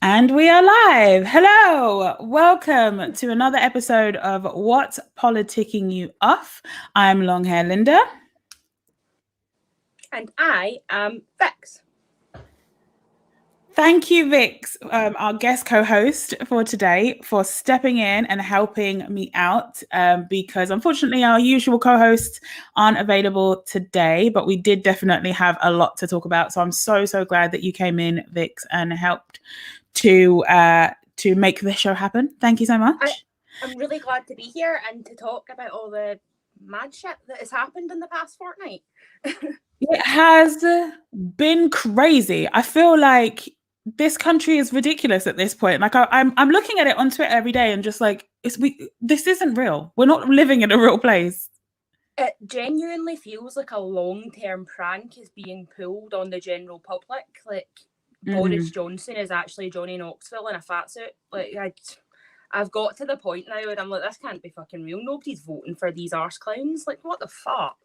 And we are live. Hello. Welcome to another episode of What's Politicking You Off. I'm Longhair Linda. And I am Vix. Thank you, Vix, our guest co-host for today, for stepping in and helping me out because unfortunately our usual co-hosts aren't available today, but we did definitely have a lot to talk about. So I'm so glad that you came in, Vix, and helped to make this show happen. Thank you so much. I'm really glad to be here and to talk about all the mad shit that has happened in the past fortnight. It has been crazy. I feel like this country is ridiculous at this point. Like I'm looking at it on Twitter every day and just like this isn't real. We're not living in a real place. It genuinely feels like a long-term prank is being pulled on the general public. Like Boris Johnson is actually Johnny Knoxville in a fat suit. Like I've got to the point now where I'm like, this can't be fucking real. Nobody's voting for these arse clowns. Like, what the fuck?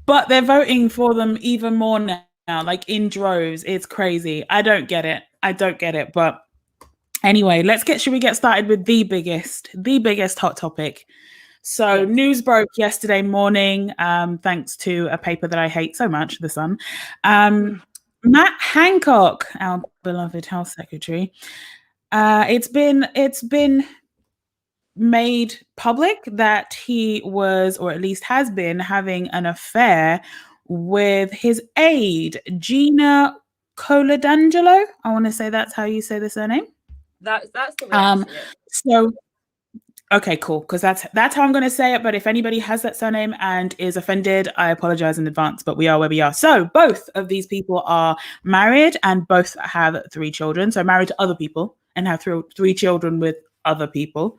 But they're voting for them even more now, like in droves. It's crazy. I don't get it. But anyway, should we get started with the biggest hot topic? So news broke yesterday morning, thanks to a paper that I hate so much, The Sun. Matt Hancock, our beloved health secretary, it's been made public that he was, or at least has been, having an affair with his aide, Gina Coladangelo. I want to say that's how you say the surname. That's the way I say it. So okay, cool, because that's how I'm going to say it. But if anybody has that surname and is offended, I apologize in advance, but we are where we are. So both of these people are married and both have 3 children. So married to other people and have 3 children with other people.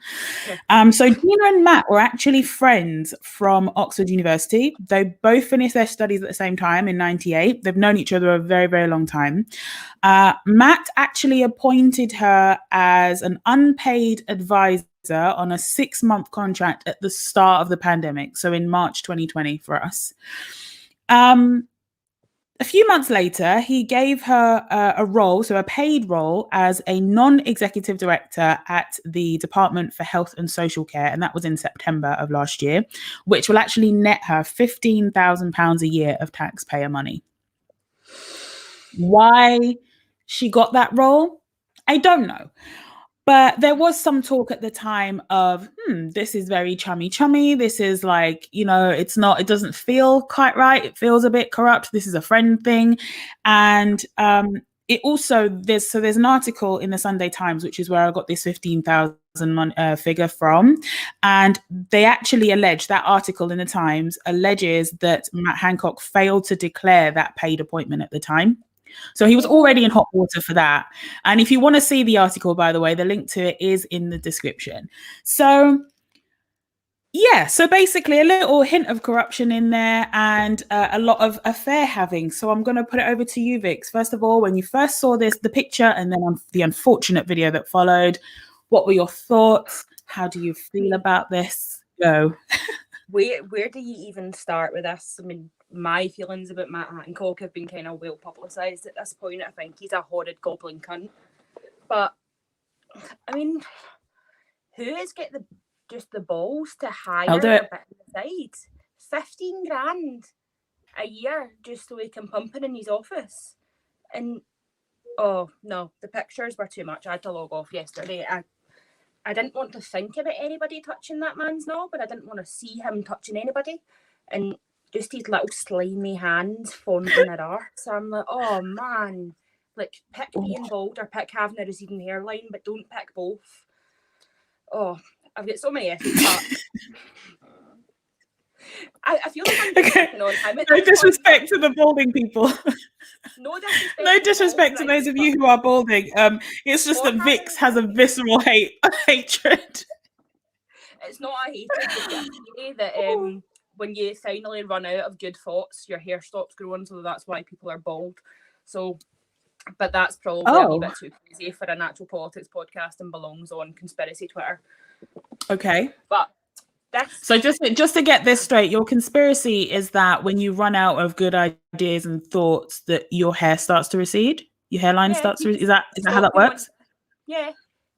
So Gina and Matt were actually friends from Oxford University. They both finished their studies at the same time in 98. They've known each other a very, very long time. Matt actually appointed her as an unpaid advisor on a 6-month contract at the start of the pandemic. So in March 2020 for us. A few months later, he gave her a role, so a paid role, as a non-executive director at the Department for Health and Social Care, and that was in September of last year, which will actually net her £15,000 a year of taxpayer money. Why she got that role, I don't know. But there was some talk at the time of, this is very chummy. This is like, it doesn't feel quite right. It feels a bit corrupt. This is a friend thing. And it also, there's an article in the Sunday Times, which is where I got this 15,000 figure from. And they actually allege, that article in the Times alleges that Matt Hancock failed to declare that paid appointment at the time. So he was already in hot water for that. And if you want to see the article, by the way, the link to it is in the description. So so basically a little hint of corruption in there and a lot of affair having. So I'm going to put it over to you, Vix. First of all, when you first saw the picture and then the unfortunate video that followed, what were your thoughts? How do you feel about this? Go. Where do you even start with this? I mean, my feelings about Matt Hancock have been kind of well publicised at this point. I think he's a horrid goblin cunt. But, I mean, who has got the balls to hire a bit on the side? 15 grand a year just so he can pump it in his office. And, oh, no, the pictures were too much. I had to log off yesterday. I didn't want to think about anybody touching that man's knob, but I didn't want to see him touching anybody. And just his little slimy hands fondling their arse. So I'm like, oh man, like pick being bald or pick having a receding hairline, but don't pick both. Oh, I've got so many issues. I feel like I'm picking on him. No disrespect to the balding people. No disrespect. No disrespect to those of you who are balding. It's just that Vix has a visceral hatred. It's not a hatred. It's that when you finally run out of good thoughts, your hair stops growing, so that's why people are bald. So, but that's probably a wee bit too crazy for an actual politics podcast and belongs on conspiracy Twitter. Okay. But so just to get this straight, your conspiracy is that when you run out of good ideas and thoughts, that your hair starts to recede, your hairline starts to recede. Is that how that works? Yeah,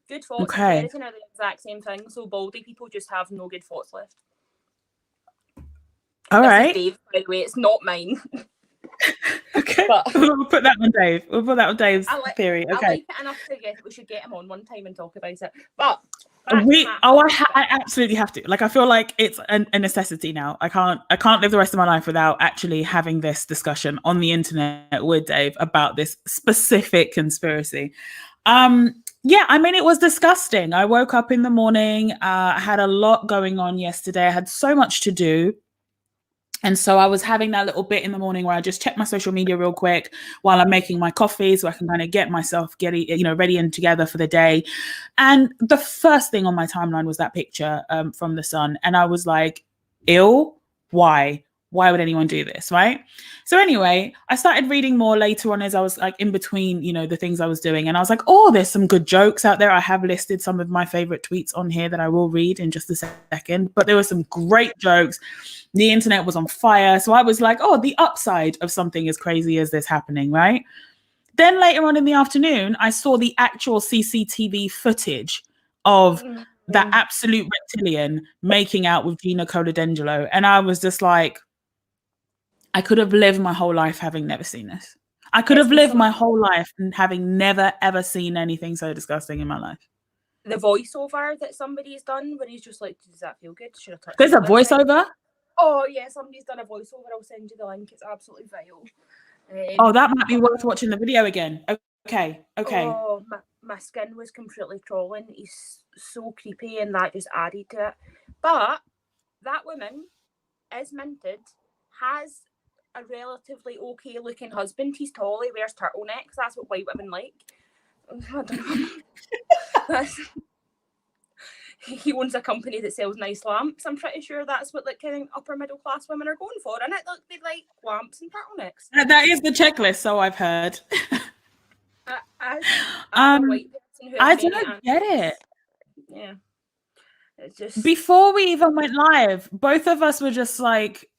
good thoughts and Okay. keratin are the exact same thing. So baldy people just have no good thoughts left. All This right. is Dave, by the way. It's not mine. Okay. But We'll put that on Dave. We'll put that on Dave's theory. I Okay. like it enough to get. We should get him on one time and talk about it. But I absolutely have to. Like, I feel like it's a necessity now. I can't live the rest of my life without actually having this discussion on the internet with Dave about this specific conspiracy. Yeah, I mean, it was disgusting. I woke up in the morning. I had a lot going on yesterday. I had so much to do. And so I was having that little bit in the morning where I just check my social media real quick while I'm making my coffee so I can kind of get myself ready and together for the day. And the first thing on my timeline was that picture from the sun. And I was like, ew, why? Why would anyone do this? Right. So anyway, I started reading more later on as I was like in between, the things I was doing. And I was like, oh, there's some good jokes out there. I have listed some of my favorite tweets on here that I will read in just a second. But there were some great jokes. The internet was on fire. So I was like, oh, the upside of something as crazy as this happening, right? Then later on in the afternoon, I saw the actual CCTV footage of that absolute reptilian making out with Gina Coladangelo. And I was just like, I could have lived my whole life having never seen this. I could have lived my whole life and having never, ever seen anything so disgusting in my life. The voiceover that somebody's done where he's just like, does that feel good? Should I touch There's a voiceover? Oh, yeah, somebody's done a voiceover. I'll send you the link. It's absolutely vile. Oh, that might be worth watching the video again. Okay. Oh, my skin was completely crawling. He's so creepy, and that just added to it. But that woman is minted, has a relatively okay-looking husband. He's tall, he wears turtlenecks. That's what white women like. I don't know. He owns a company that sells nice lamps. I'm pretty sure that's what like kind of upper middle class women are going for, and they like lamps and turtlenecks. That is the checklist, so I've heard. As a white person who I don't get it. Yeah, it's just before we even went live, both of us were just like,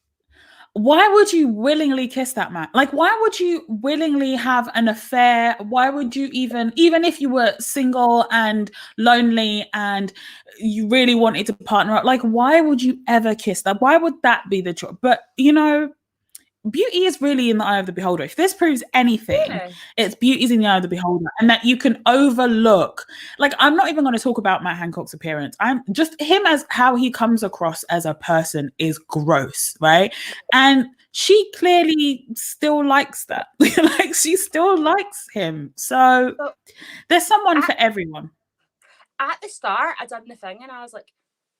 why would you willingly kiss that man? Like, why would you willingly have an affair? Why would you even if you were single and lonely and you really wanted to partner up, like, why would you ever kiss that? Why would that be the choice? But, beauty is really in the eye of the beholder. If this proves anything, it's beauty's in the eye of the beholder, and that you can overlook. Like, I'm not even going to talk about Matt Hancock's appearance. I'm just him as how he comes across as a person is gross, right? And she clearly still likes that. Like, she still likes him. So there's someone for everyone. At the start, I done the thing, and I was like,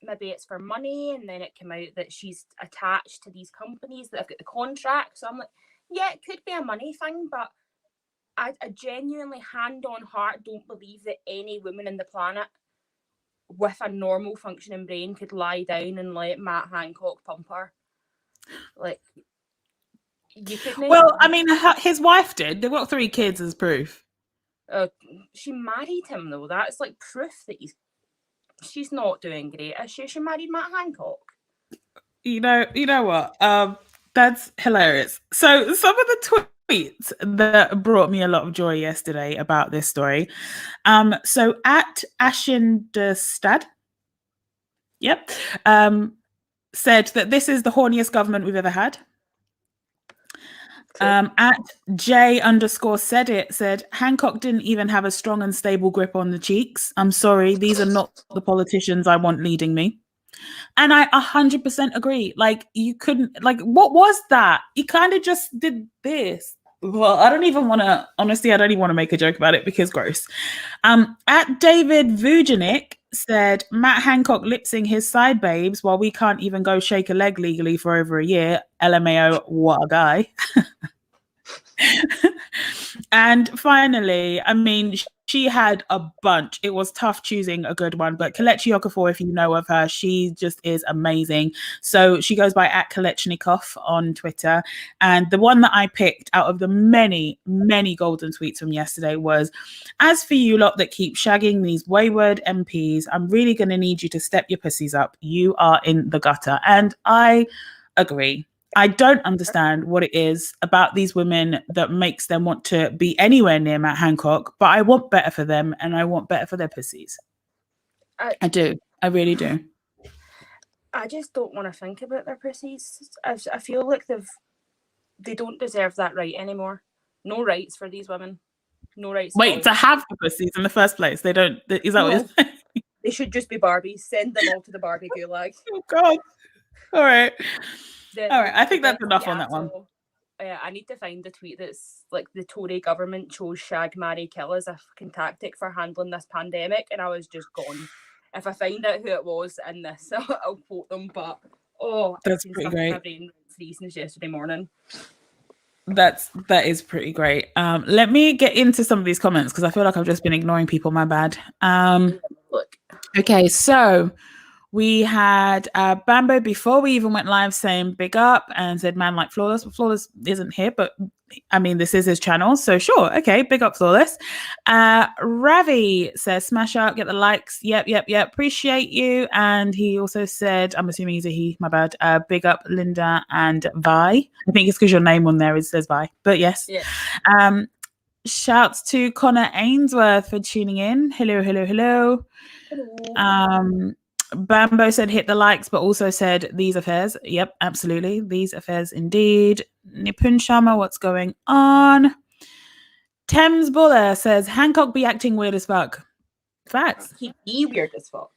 maybe it's for money, and then it came out that she's attached to these companies that have got the contract. So I'm like, yeah, it could be a money thing, but I genuinely, hand on heart, don't believe that any woman in the planet with a normal functioning brain could lie down and let Matt Hancock pump her. Like, you couldn't. Well, I mean, his wife did. They've got 3 kids as proof. She married him, though. That's like proof that she's not doing great. She married Matt Hancock. You know what? That's hilarious. So some of the tweets that brought me a lot of joy yesterday about this story. So at Ashendestad, said that this is the horniest government we've ever had. At J_said said Hancock didn't even have a strong and stable grip on the cheeks. I'm sorry, these are not the politicians I want leading me. And I 100% agree. Like, you couldn't, like, what was that? He kind of just did this. Well, I don't even want to make a joke about it because gross. At David Vujanik said Matt Hancock lip-syncing his side babes while we can't even go shake a leg legally for over a year. LMAO, what a guy. And finally, I mean, she had a bunch. It was tough choosing a good one, but Kelechi Okafor, if you know of her, she just is amazing. So she goes by @Kolechnikov on Twitter. And the one that I picked out of the many, many golden tweets from yesterday was, as for you lot that keep shagging these wayward MPs, I'm really going to need you to step your pussies up. You are in the gutter. And I agree. I don't understand what it is about these women that makes them want to be anywhere near Matt Hancock, but I want better for them and I want better for their pussies. I do. I really do. I just don't want to think about their pussies. I feel like they don't deserve that right anymore. No rights for these women. No rights. Wait, to have the pussies in the first place. They don't. Is that what you're saying? They should just be Barbies. Send them all to the Barbie gulag. Oh, God. All right. All right. I think that's enough on that one. I need to find the tweet that's like the Tory government chose shag, marry, kill as a fucking tactic for handling this pandemic, and I was just gone. If I find out who it was in this, I'll quote them. But that's pretty great. My brain free since yesterday morning. That is pretty great. Let me get into some of these comments because I feel like I've just been ignoring people. My bad. Look. Okay, so we had Bambo before we even went live saying big up and said man like Flawless, but Flawless isn't here, but I mean this is his channel, so sure, okay, big up Flawless. Ravi says smash out, get the likes, yep, appreciate you. And he also said, I'm assuming he's a he, my bad, big up Linda and Vi. I think it's because your name on there says Vi, but yes. Yeah. Shouts to Connor Ainsworth for tuning in. Hello. Bambo said hit the likes, but also said these affairs. Yep, absolutely. These affairs indeed. Nipun Sharma, what's going on? Thames Buller says Hancock be acting weird as fuck. Facts. He be weird as fuck.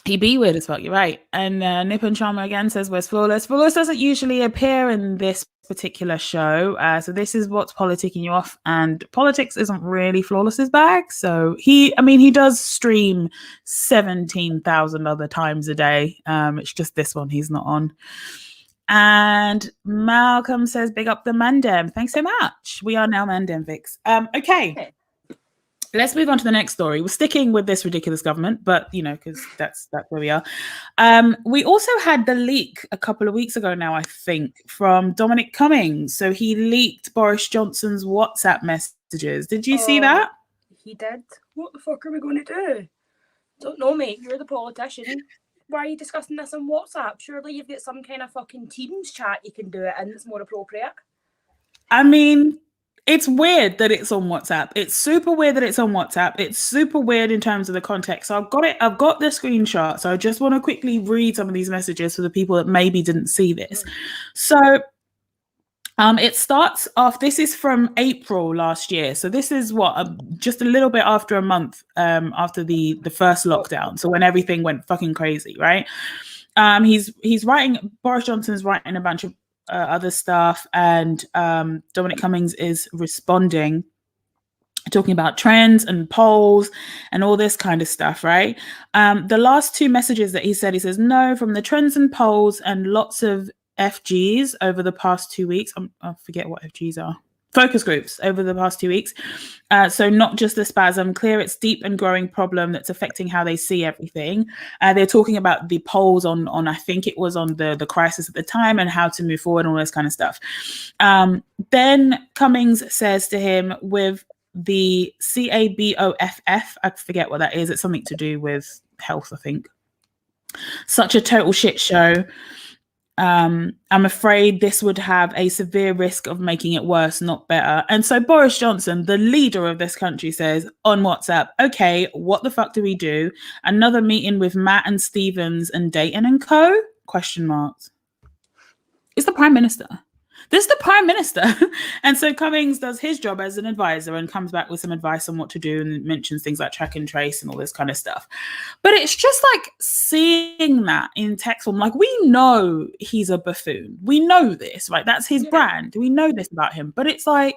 He be weird as fuck, you're right. And Nipun Sharma again says, where's Flawless? Flawless doesn't usually appear in this particular show. So this is what's politicking you off. And politics isn't really Flawless's bag. So he does stream 17,000 other times a day. It's just this one he's not on. And Malcolm says, big up the Mandem. Thanks so much. We are now Mandem Vix. Okay. Let's move on to the next story. We're sticking with this ridiculous government, but because that's where we are. We also had the leak a couple of weeks ago now, I think, from Dominic Cummings. So he leaked Boris Johnson's WhatsApp messages. Did you see that? He did. What the fuck are we going to do? Don't know, mate. You're the politician. Why are you discussing this on WhatsApp? Surely you've got some kind of fucking Teams chat you can do it in that's more appropriate. I mean, it's weird that it's on WhatsApp. It's super weird that it's on WhatsApp. It's super weird in terms of the context. So I've got the screenshot. So I just want to quickly read some of these messages for the people that maybe didn't see this. So it starts off, this is from April last year. So this is just a little bit after a month after the first lockdown. So when everything went fucking crazy, right? He's writing, Boris Johnson's writing a bunch of other stuff, and Dominic Cummings is responding, talking about trends and polls and all this kind of stuff, right? The last two messages that he says, no, from the trends and polls and lots of FGs over the past 2 weeks. I forget what FGs are. Focus groups over the past 2 weeks. So not just the spasm, clear it's deep and growing problem that's affecting how they see everything. They're talking about the polls on I think it was on the crisis at the time and how to move forward and all this kind of stuff. Then Cummings says to him with the CABOFF, I forget what that is. It's something to do with health, I think. Such a total shit show. I'm afraid this would have a severe risk of making it worse, not better. And so Boris Johnson, the leader of this country, says on WhatsApp, okay, what the fuck do we do? Another meeting with Matt and Stevens and Dayton and co? Question marks. It's the Prime Minister. This is the Prime Minister. And so Cummings does his job as an advisor and comes back with some advice on what to do and mentions things like track and trace and all this kind of stuff. But it's just like seeing that in text form. Like, we know he's a buffoon. We know this, right? That's his brand. We know this about him. But it's like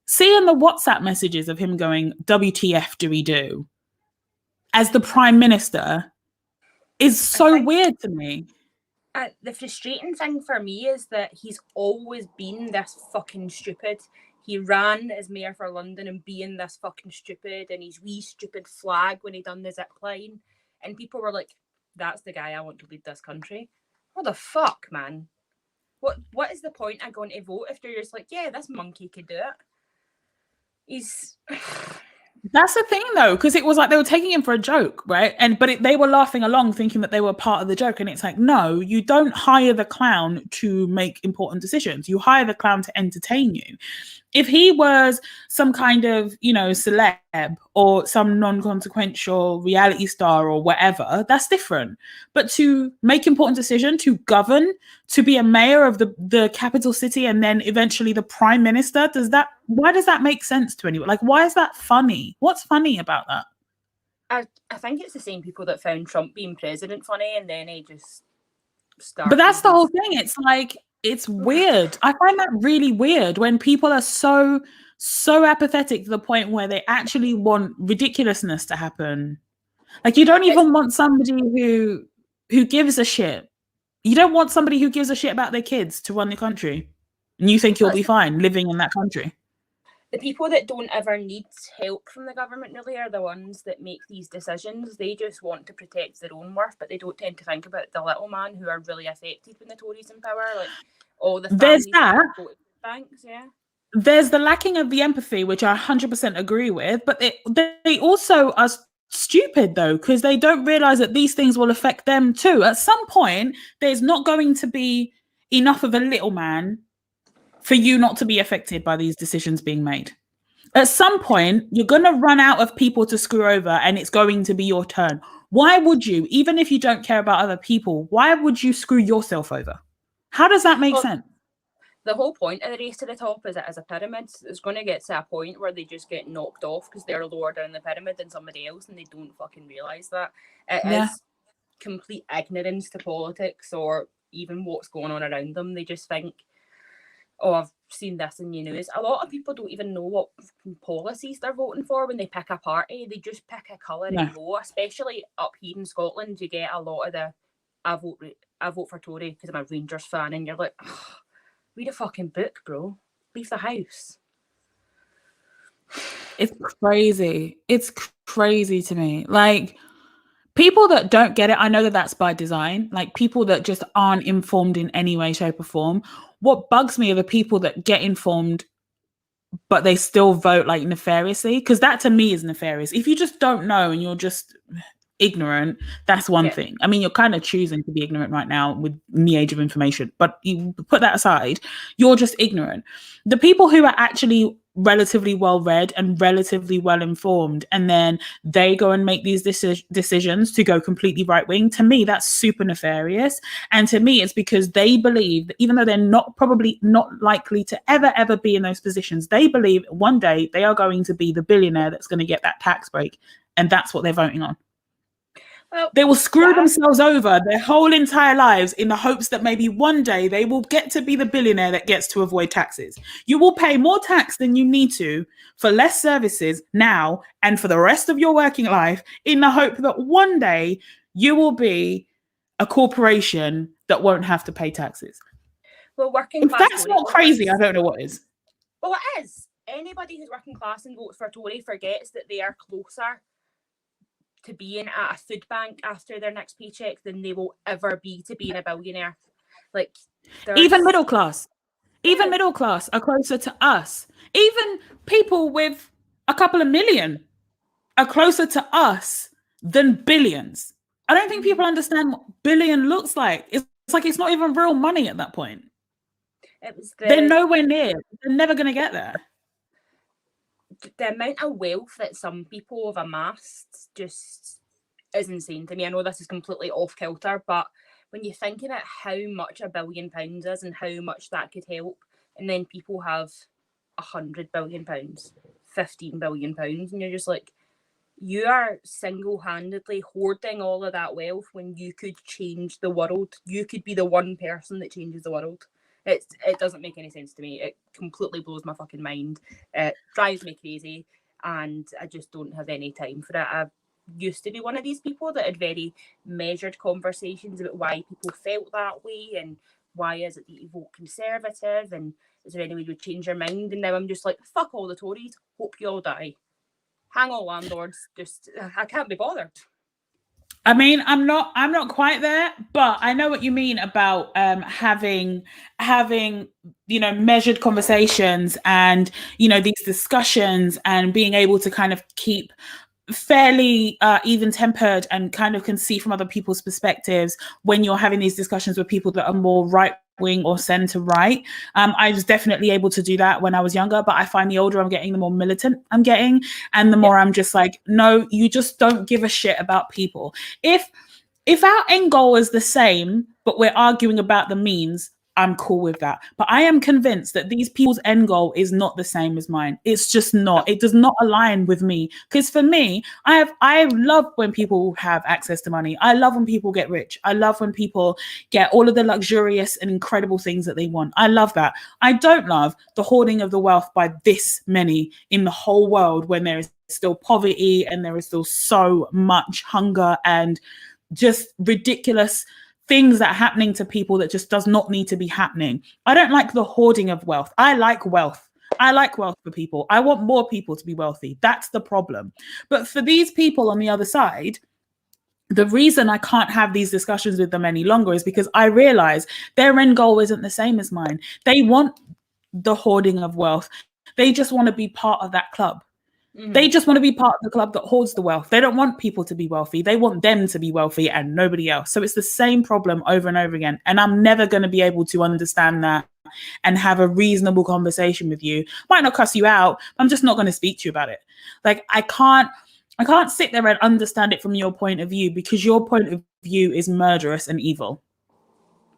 seeing the WhatsApp messages of him going, WTF do we do? As the Prime Minister is so weird to me. The frustrating thing for me is that he's always been this fucking stupid. He ran as mayor for London and being this fucking stupid, and his wee stupid flag when he done the zip line, and people were like, that's the guy I want to lead this country. What the fuck, man? What is the point of going to vote if you're just like, yeah, this monkey could do it? That's the thing, though, because it was like they were taking him for a joke, right? They were laughing along, thinking that they were part of the joke. And it's like, no, you don't hire the clown to make important decisions. You hire the clown to entertain you. If he was some kind of, celeb or some non-consequential reality star or whatever, that's different. But to make important decisions, to govern, to be a mayor of the capital city and then eventually the prime minister, why does that make sense to anyone? Like, why is that funny? What's funny about that? I think it's the same people that found Trump being president funny, and then he just started. But that's the whole thing. It's like, it's weird. I find that really weird when people are so apathetic to the point where they actually want ridiculousness to happen. Like, you don't even want somebody who gives a shit. You don't want somebody who gives a shit about their kids to run the country. And you think you'll be fine living in that country. The people that don't ever need help from the government really are the ones that make these decisions. They just want to protect their own worth, but they don't tend to think about the little man who are really affected when the Tories in power. Like all the families that go to banks, yeah. There's the lacking of the empathy, which I 100% agree with, but they also are stupid, though, because they don't realize that these things will affect them too. At some point, there's not going to be enough of a little man for you not to be affected by these decisions being made. At some point, you're going to run out of people to screw over and it's going to be your turn. Why would you, even if you don't care about other people, why would you screw yourself over? How does that make sense? The whole point of the race to the top is it as a pyramid. It's going to get to a point where they just get knocked off because they're lower down the pyramid than somebody else and they don't fucking realise that. It is complete ignorance to politics or even what's going on around them. They just think, oh, I've seen this in the news. A lot of people don't even know what policies they're voting for when they pick a party. They just pick a colour and go. Especially up here in Scotland, you get a lot of the I vote for Tory because I'm a Rangers fan, and you're like, oh, read a fucking book, bro. Leave the house. It's crazy. It's crazy to me. Like, people that don't get it, I know that that's by design. Like, people that just aren't informed in any way, shape, or form. What bugs me are the people that get informed, but they still vote like nefariously, because that to me is nefarious. If you just don't know and you're just ignorant, that's one thing. I mean, you're kind of choosing to be ignorant right now with the age of information, but you put that aside, you're just ignorant. The people who are actually relatively well read and relatively well informed, and then they go and make these decisions to go completely right wing, to me that's super nefarious. And to me it's because they believe that even though they're probably not likely to ever be in those positions, they believe one day they are going to be the billionaire that's going to get that tax break, and that's what they're voting on. Well, they will screw themselves over their whole entire lives in the hopes that maybe one day they will get to be the billionaire that gets to avoid taxes. You will pay more tax than you need to for less services now and for the rest of your working life in the hope that one day you will be a corporation that won't have to pay taxes. Well, working class. If that's not crazy, I don't know what is. Well, it is. Anybody who's working class and votes for Tory forgets that they are closer to being at a food bank after their next paycheck than they will ever be to being a billionaire. Like, even middle class are closer to us. Even people with a couple of million are closer to us than billions. I don't think people understand what billion looks like. It's like it's not even real money at that point. They're nowhere near. They're never going to get there. The amount of wealth that some people have amassed just is insane to me. I know this is completely off kilter, but when you think about how much £1 billion is and how much that could help, and then people have £100 billion, £15 billion, and you're just like, you are single-handedly hoarding all of that wealth when you could change the world. You could be the one person that changes the world. It doesn't make any sense to me. It completely blows my fucking mind. It drives me crazy, and I just don't have any time for it. I used to be one of these people that had very measured conversations about why people felt that way and why is it that you vote Conservative and is there any way you would change your mind? And now I'm just like, fuck all the Tories. Hope you all die. Hang all landlords. Just, I can't be bothered. I mean, I'm not quite there, but I know what you mean about having measured conversations and these discussions and being able to kind of keep fairly even tempered and kind of can see from other people's perspectives when you're having these discussions with people that are more right wing or center right. I was definitely able to do that when I was younger, but I find the older I'm getting, the more militant I'm getting, and the more I'm just like, no, you just don't give a shit about people. If our end goal is the same, but we're arguing about the means, I'm cool with that. But I am convinced that these people's end goal is not the same as mine. It's just not. It does not align with me. Because for me, I love when people have access to money. I love when people get rich. I love when people get all of the luxurious and incredible things that they want. I love that. I don't love the hoarding of the wealth by this many in the whole world when there is still poverty and there is still so much hunger and just ridiculous things that are happening to people that just does not need to be happening. I don't like the hoarding of wealth. I like wealth. I like wealth for people. I want more people to be wealthy. That's the problem. But for these people on the other side, the reason I can't have these discussions with them any longer is because I realize their end goal isn't the same as mine. They want the hoarding of wealth. They just want to be part of that club. They just want to be part of the club that hoards the wealth. They don't want people to be wealthy. They want them to be wealthy and nobody else. So it's the same problem over and over again. And I'm never going to be able to understand that and have a reasonable conversation with you. Might not cuss you out. I'm just not going to speak to you about it. Like I can't sit there and understand it from your point of view because your point of view is murderous and evil.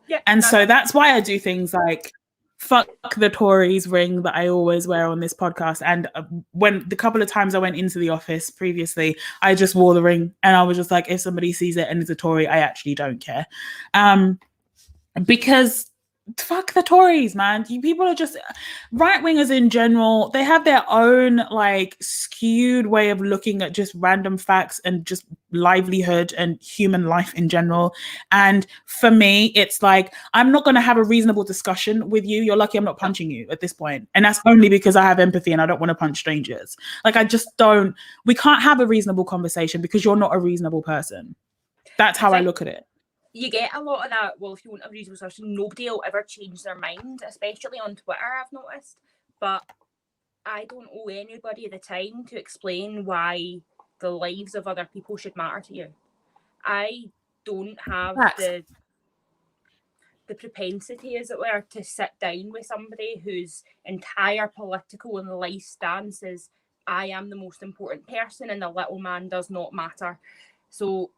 Yeah. And so that's why I do things like fuck the Tories ring that I always wear on this podcast. And when the couple of times I went into the office previously, I just wore the ring and I was just like, if somebody sees it and is a Tory, I actually don't care. Because fuck the Tories, man. People are just right wingers in general. They have their own like skewed way of looking at just random facts and just livelihood and human life in general. And for me, it's like, I'm not going to have a reasonable discussion with you. You're lucky I'm not punching you at this point. And that's only because I have empathy and I don't want to punch strangers. Like I just don't, we can't have a reasonable conversation because you're not a reasonable person. That's how I look at it. You get a lot of that, well, if you want a reasonable discussion, nobody will ever change their mind, especially on Twitter, I've noticed. But I don't owe anybody the time to explain why the lives of other people should matter to you. I don't have the propensity, as it were, to sit down with somebody whose entire political and life stance is, I am the most important person and the little man does not matter. So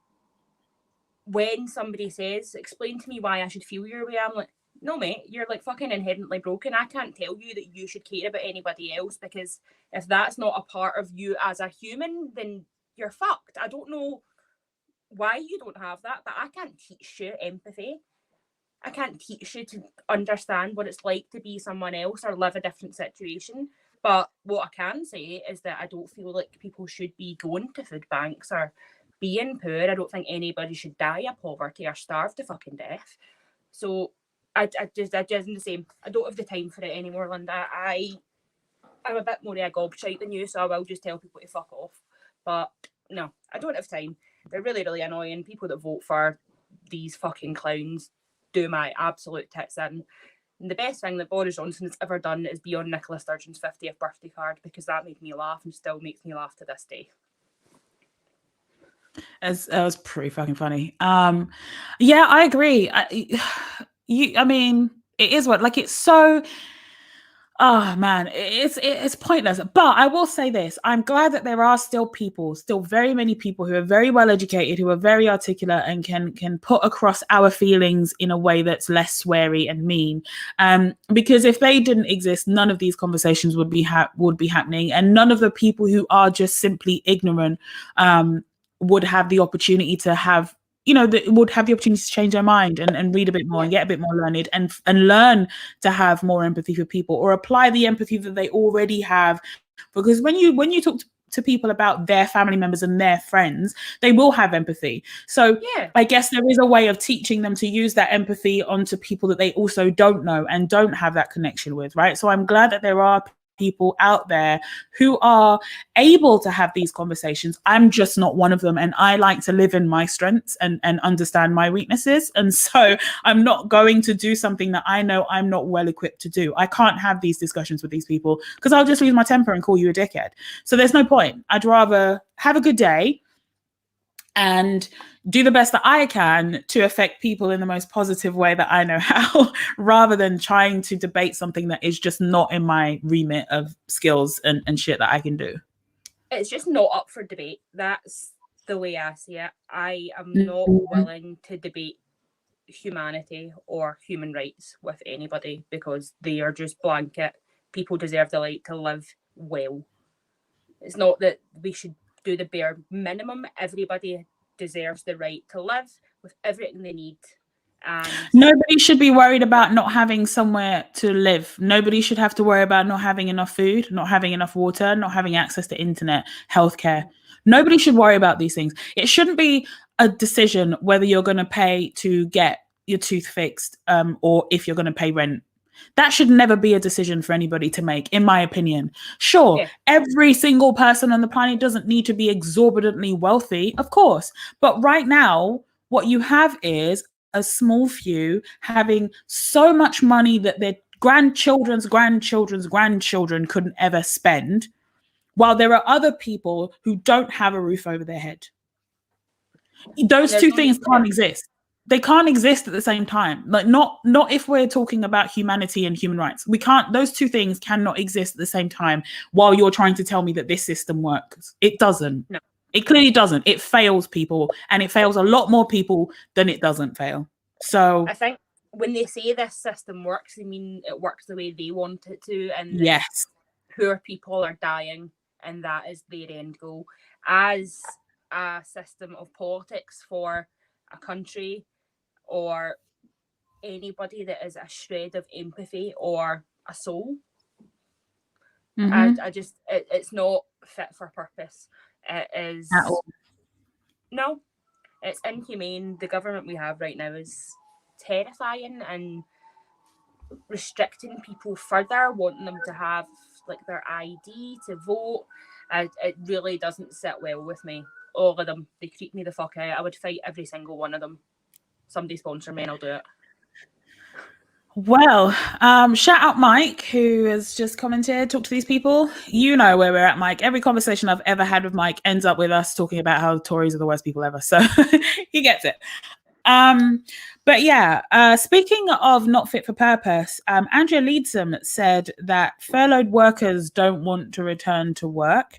when somebody says, explain to me why I should feel your way, I'm like, no, mate, you're like fucking inherently broken. I can't tell you that you should care about anybody else because if that's not a part of you as a human, then you're fucked. I don't know why you don't have that, but I can't teach you empathy. I can't teach you to understand what it's like to be someone else or live a different situation. But what I can say is that I don't feel like people should be going to food banks or being poor. I don't think anybody should die of poverty or starve to fucking death. So I just the same. I don't have the time for it anymore, Linda. I'm a bit more of a gobshite than you, so I will just tell people to fuck off. But no, I don't have time. They're really, really annoying. People that vote for these fucking clowns do my absolute tits in. And the best thing that Boris Johnson has ever done is be on Nicola Sturgeon's 50th birthday card because that made me laugh and still makes me laugh to this day. That was pretty fucking funny. Yeah, I agree. I mean, it is what, like, it's so, oh man, it's pointless. But I will say this: I'm glad that there are still very many people who are very well educated, who are very articulate, and can put across our feelings in a way that's less sweary and mean. Because if they didn't exist, none of these conversations would be happening, and none of the people who are just simply ignorant would have the opportunity to have, would have the opportunity to change their mind and read a bit more and get a bit more learned and learn to have more empathy for people or apply the empathy that they already have. Because when you talk to people about their family members and their friends, they will have empathy. So I guess there is a way of teaching them to use that empathy onto people that they also don't know and don't have that connection with, right? So I'm glad that there are people out there who are able to have these conversations. I'm just not one of them. And I like to live in my strengths and understand my weaknesses. And so I'm not going to do something that I know I'm not well equipped to do. I can't have these discussions with these people because I'll just lose my temper and call you a dickhead. So there's no point. I'd rather have a good day and do the best that I can to affect people in the most positive way that I know how, rather than trying to debate something that is just not in my remit of skills and shit that I can do. It's just not up for debate. That's the way I see it. I am not willing to debate humanity or human rights with anybody because they are just blanket. People deserve the right to live well. It's not that we should do the bare minimum. Everybody deserves the right to live with everything they need. And nobody should be worried about not having somewhere to live. Nobody should have to worry about not having enough food, not having enough water, not having access to internet, healthcare. Nobody should worry about these things. It shouldn't be a decision whether you're going to pay to get your tooth fixed or if you're going to pay rent. That should never be a decision for anybody to make, in my opinion. Sure, yeah. Every single person on the planet doesn't need to be exorbitantly wealthy, of course. But right now, what you have is a small few having so much money that their grandchildren's grandchildren couldn't ever spend, while there are other people who don't have a roof over their head. Those two things can't exist. They can't exist at the same time. Like not if we're talking about humanity and human rights. We can't, those two things cannot exist at the same time while you're trying to tell me that this system works. It doesn't. No. It clearly doesn't. It fails people, and it fails a lot more people than it doesn't fail. So I think when they say this system works, they mean it works the way they want it to, and yes, poor people are dying, and that is their end goal. As a system of politics for a country or anybody that is a shred of empathy or a soul, I just it's not fit for purpose. It is no, it's inhumane. The government we have right now is terrifying and restricting people further, wanting them to have like their ID to vote. It really doesn't sit well with me. All of them, they creep me the fuck out. I would fight every single one of them. Somebody sponsor me and I'll do it. Well, shout out Mike, who has just commented, talk to these people. You know where we're at, Mike. Every conversation I've ever had with Mike ends up with us talking about how the Tories are the worst people ever. So he gets it. But yeah, speaking of not fit for purpose, Andrea Leadsom said that furloughed workers don't want to return to work,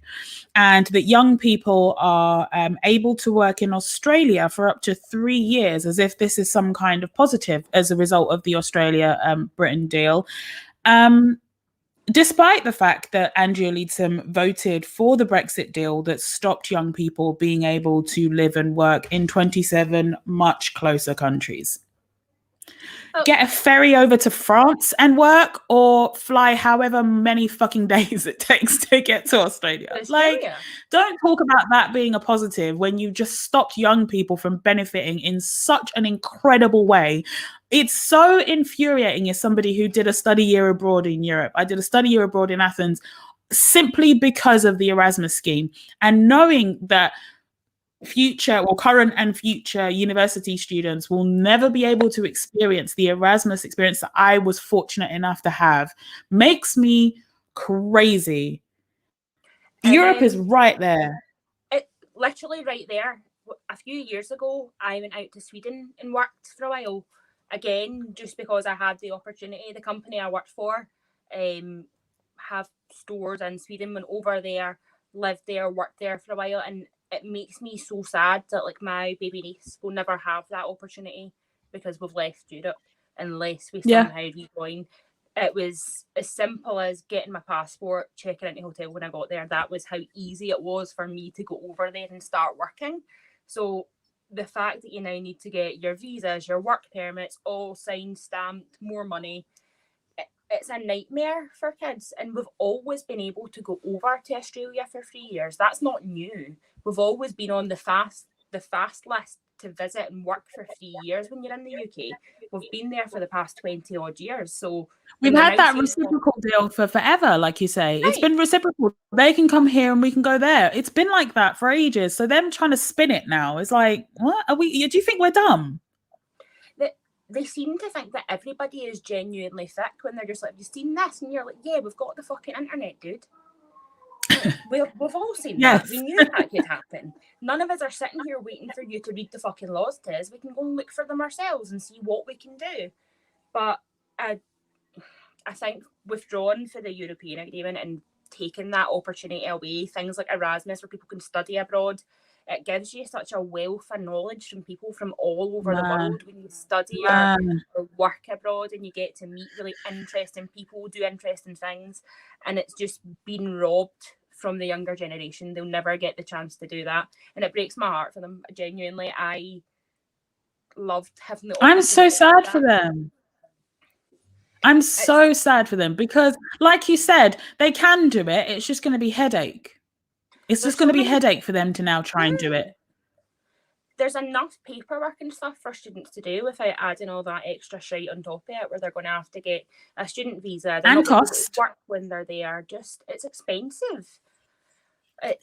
and that young people are able to work in Australia for up to 3 years, as if this is some kind of positive as a result of the Australia-Britain deal. Despite the fact that Andrea Leadsom voted for the Brexit deal that stopped young people being able to live and work in 27 much closer countries. Get a ferry over to France and work, or fly however many fucking days it takes to get to Australia. Like, don't talk about that being a positive when you just stopped young people from benefiting in such an incredible way. It's so infuriating as somebody who did a study year abroad in Europe. I did a study year abroad in Athens simply because of the Erasmus scheme, and knowing that future or current and future university students will never be able to experience the Erasmus experience that I was fortunate enough to have makes me crazy. Europe is right there. It literally right there. A few years ago, I went out to Sweden and worked for a while. Again, just because I had the opportunity. The company I worked for have stores in Sweden. Went over there, lived there, worked there for a while, and it makes me so sad that like my baby niece will never have that opportunity because we've left Europe unless we somehow rejoin. It was as simple as getting my passport, checking into the hotel when I got there. That was how easy it was for me to go over there and start working. So the fact that you now need to get your visas, your work permits, all signed, stamped, more money, it's a nightmare for kids. And we've always been able to go over to Australia for 3 years. That's not new. We've always been on the fast list to visit and work for 3 years when you're in the UK. We've been there for the past 20 odd years. So we've had that reciprocal deal for forever, like you say. Right. It's been reciprocal. They can come here and we can go there. It's been like that for ages. So them trying to spin it now is like, what are we? Do you think we're dumb? They seem to think that everybody is genuinely thick when they're just like, you've seen this? And you're like, yeah, we've got the fucking internet, dude. We've all seen that. We knew that could happen. None of us are sitting here waiting for you to read the fucking laws to us. We can go and look for them ourselves and see what we can do. But I think withdrawing for the European agreement and taking that opportunity away, things like Erasmus where people can study abroad, it gives you such a wealth of knowledge from people from all over the world when you study or work abroad, and you get to meet really interesting people, do interesting things, and it's just been robbed from the younger generation. They'll never get the chance to do that, and it breaks my heart for them. Genuinely, I loved having the opportunity. I'm so sad for them. I'm so sad for them because, like you said, they can do it. It's just going to be headache. It's just going to be headache for them to now try and do it. There's enough paperwork and stuff for students to do without adding all that extra shit on top of it, where they're going to have to get a student visa and cost work when they're there. Just it's expensive.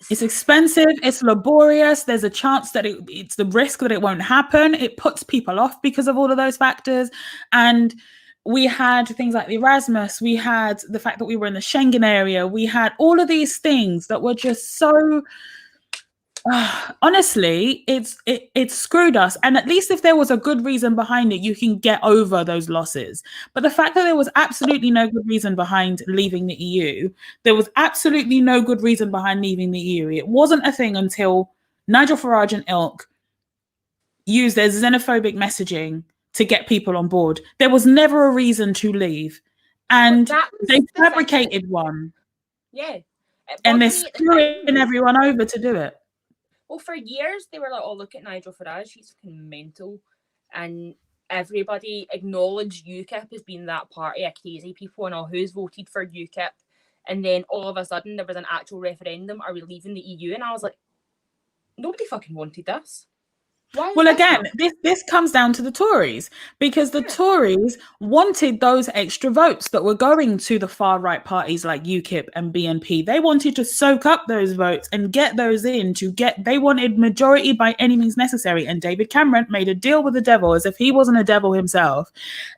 It's expensive. It's laborious. There's a chance that it's the risk that it won't happen. It puts people off because of all of those factors. And we had things like the Erasmus, we had the fact that we were in the Schengen area, we had all of these things that were just so, honestly, it screwed us. And at least if there was a good reason behind it, you can get over those losses. But the fact that there was absolutely no good reason behind leaving the EU, there was absolutely no good reason behind leaving the EU. It wasn't a thing until Nigel Farage and ilk used their xenophobic messaging to get people on board. There was never a reason to leave. And they fabricated one. Yeah. And they're screwing everyone over to do it. Well, for years, they were like, oh, look at Nigel Farage, he's fucking mental. And everybody acknowledged UKIP as being that party of crazy people and all who's voted for UKIP. And then all of a sudden, there was an actual referendum, are we leaving the EU? And I was like, nobody fucking wanted this. Well, again, this comes down to the Tories, because the Tories wanted those extra votes that were going to the far right parties like UKIP and BNP. They wanted to soak up those votes and get those in they wanted majority by any means necessary. And David Cameron made a deal with the devil as if he wasn't a devil himself.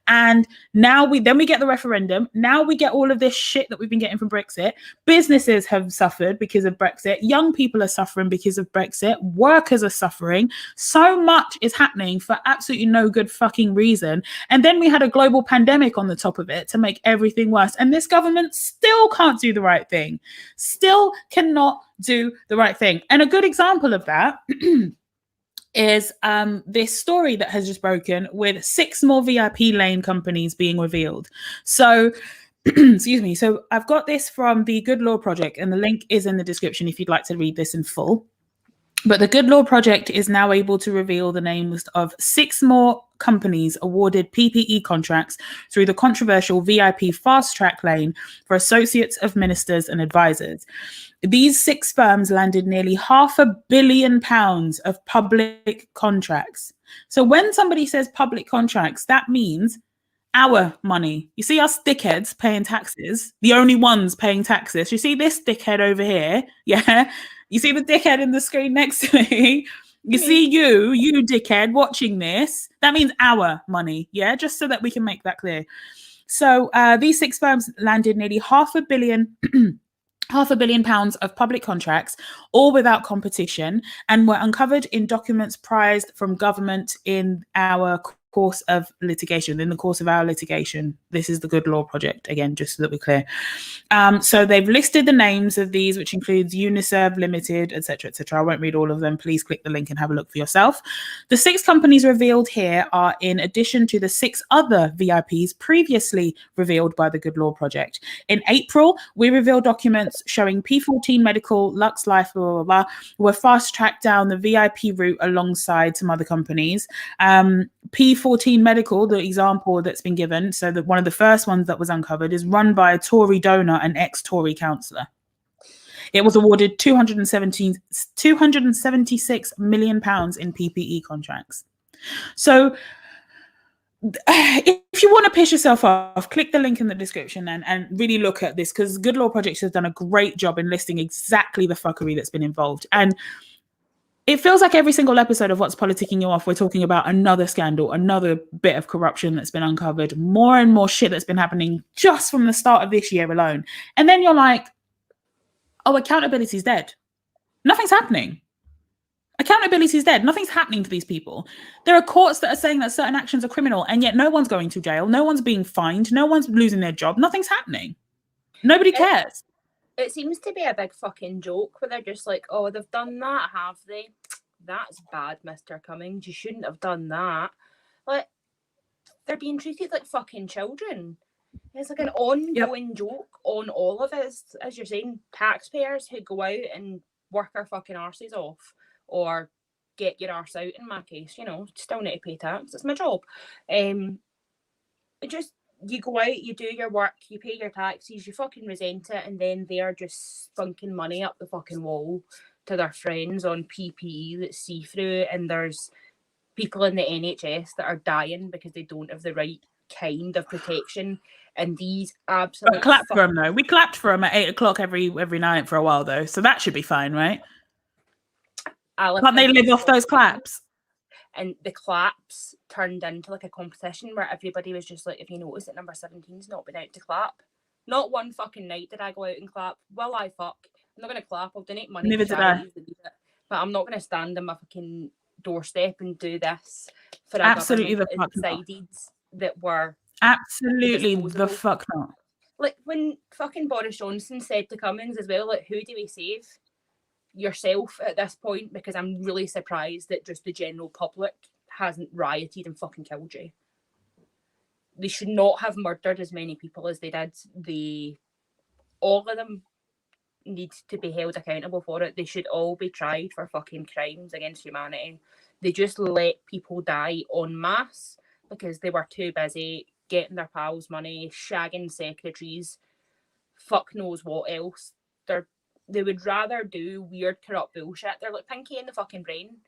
And now we get the referendum. Now we get all of this shit that we've been getting from Brexit. Businesses have suffered because of Brexit. Young people are suffering because of Brexit. Workers are suffering. So much is happening for absolutely no good fucking reason. And then we had a global pandemic on the top of it to make everything worse. And this government still can't do the right thing. Still cannot do the right thing. And a good example of that is this story that has just broken with 6 more VIP lane companies being revealed. So excuse me. So I've got this from the Good Law Project, and the link is in the description if you'd like to read this in full. But the Good Law Project is now able to reveal the names of 6 more companies awarded PPE contracts through the controversial VIP fast track lane for associates of ministers and advisors. These 6 firms landed nearly £500 million of public contracts. So when somebody says public contracts, that means our money. You see us dickheads paying taxes, the only ones paying taxes. You see this dickhead over here, yeah? You see the dickhead in the screen next to me? You see you dickhead watching this? That means our money, yeah? Just so that we can make that clear. So these 6 firms landed nearly £500 million of public contracts, all without competition, and were uncovered in documents prized from government in our course of litigation. In the course of our litigation, this is the Good Law Project, again, just so that we're clear. So they've listed the names of these, which includes Uniserv Limited, etc., etc. I won't read all of them. Please click the link and have a look for yourself. The 6 companies revealed here are in addition to the 6 other VIPs previously revealed by the Good Law Project. In April, we revealed documents showing P14 Medical, Lux Life, blah, blah, blah, were fast-tracked down the VIP route alongside some other companies. P14 Medical, the example that's been given, so that one of the first ones that was uncovered is run by a Tory donor and ex-Tory councillor. It was awarded £276 million in PPE contracts. So if you want to piss yourself off, click the link in the description and really look at this, because Good Law Project has done a great job in listing exactly the fuckery that's been involved. And it feels like every single episode of What's Politicking You Off, we're talking about another scandal, another bit of corruption that's been uncovered, more and more shit that's been happening just from the start of this year alone. And then you're like, oh, accountability is dead. Nothing's happening. Accountability is dead. Nothing's happening to these people. There are courts that are saying that certain actions are criminal, and yet no one's going to jail. No one's being fined. No one's losing their job. Nothing's happening. Nobody cares. It seems to be a big fucking joke where they're just like, oh, they've done that, have they? That's bad, Mr. Cummings. You shouldn't have done that. Like, they're being treated like fucking children. It's like an ongoing joke on all of us, as you're saying, taxpayers who go out and work our fucking arses off, or get your arse out in my case, you know, still need to pay tax. It's my job. You go out, you do your work, you pay your taxes, you fucking resent it, and then they're just spunking money up the fucking wall to their friends on PPE that's see-through, and there's people in the NHS that are dying because they don't have the right kind of protection. And these absolute... We clapped for them, though. We clapped for them at 8 o'clock every night for a while, though. So that should be fine, right? Can't they live off those claps? And the claps turned into like a competition where everybody was just like, if you notice that number 17's not been out to clap. Not one fucking night did I go out and clap. Well, I fuck. I'm not going to clap. I'll donate money. Neither did I. But I'm not going to stand on my fucking doorstep and do this for absolutely the fuck decided that were absolutely the fuck not. Like when fucking Boris Johnson said to Cummings as well, like, who do we save? Yourself at this point, because I'm really surprised that just the general public hasn't rioted and fucking killed you. They should not have murdered as many people as they did. All of them need to be held accountable for it. They should all be tried for fucking crimes against humanity. They just let people die en masse because they were too busy getting their pals' money, shagging secretaries, fuck knows what else. They would rather do weird, corrupt bullshit. They're like Pinky in the fucking brain.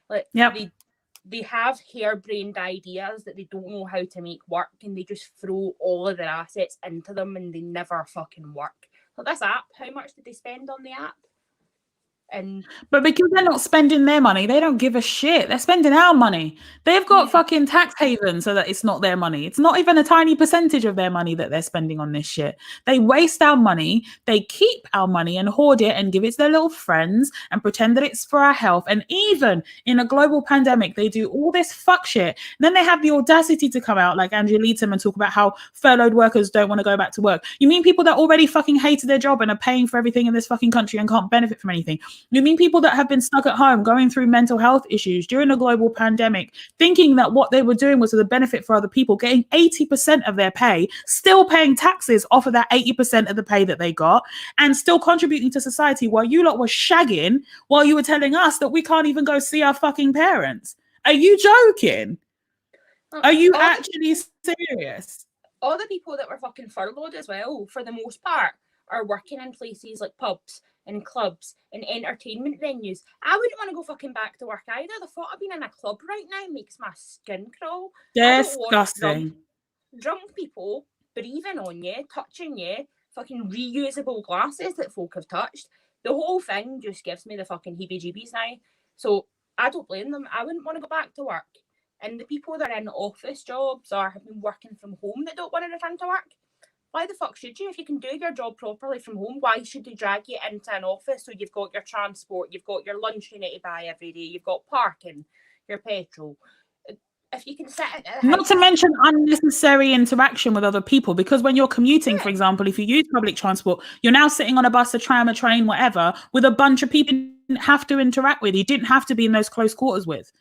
Like, they have harebrained ideas that they don't know how to make work, and they just throw all of their assets into them, and they never fucking work. Like this app, how much did they spend on the app? But because they're not spending their money, they don't give a shit. They're spending our money. They've got fucking tax havens so that it's not their money. It's not even a tiny percentage of their money that they're spending on this shit. They waste our money. They keep our money and hoard it and give it to their little friends and pretend that it's for our health. And even in a global pandemic, they do all this fuck shit. And then they have the audacity to come out like Andrea Leadsom and talk about how furloughed workers don't want to go back to work. You mean people that already fucking hated their job and are paying for everything in this fucking country and can't benefit from anything? You mean people that have been stuck at home going through mental health issues during a global pandemic, thinking that what they were doing was for the benefit for other people, getting 80% of their pay, still paying taxes off of that 80% of the pay that they got, and still contributing to society while you lot were shagging, while you were telling us that we can't even go see our fucking parents? Are you joking? Are you actually serious? All the people that were fucking furloughed as well, for the most part, are working in places like pubs and clubs and entertainment venues. I wouldn't want to go fucking back to work either. The thought of being in a club right now makes my skin crawl. Disgusting. Drunk people breathing on you, touching you, fucking reusable glasses that folk have touched. The whole thing just gives me the fucking heebie-jeebies now. So I don't blame them. I wouldn't want to go back to work. And the people that are in office jobs or have been working from home that don't want to return to work, why the fuck should you? If you can do your job properly from home, why should they drag you into an office? So you've got your transport, you've got your lunch you need to buy every day, you've got parking, your petrol. If you can sit at the house... Not to mention unnecessary interaction with other people, because when you're commuting, for example, if you use public transport, you're now sitting on a bus, a tram, a train, whatever, with a bunch of people you didn't have to interact with, you didn't have to be in those close quarters with.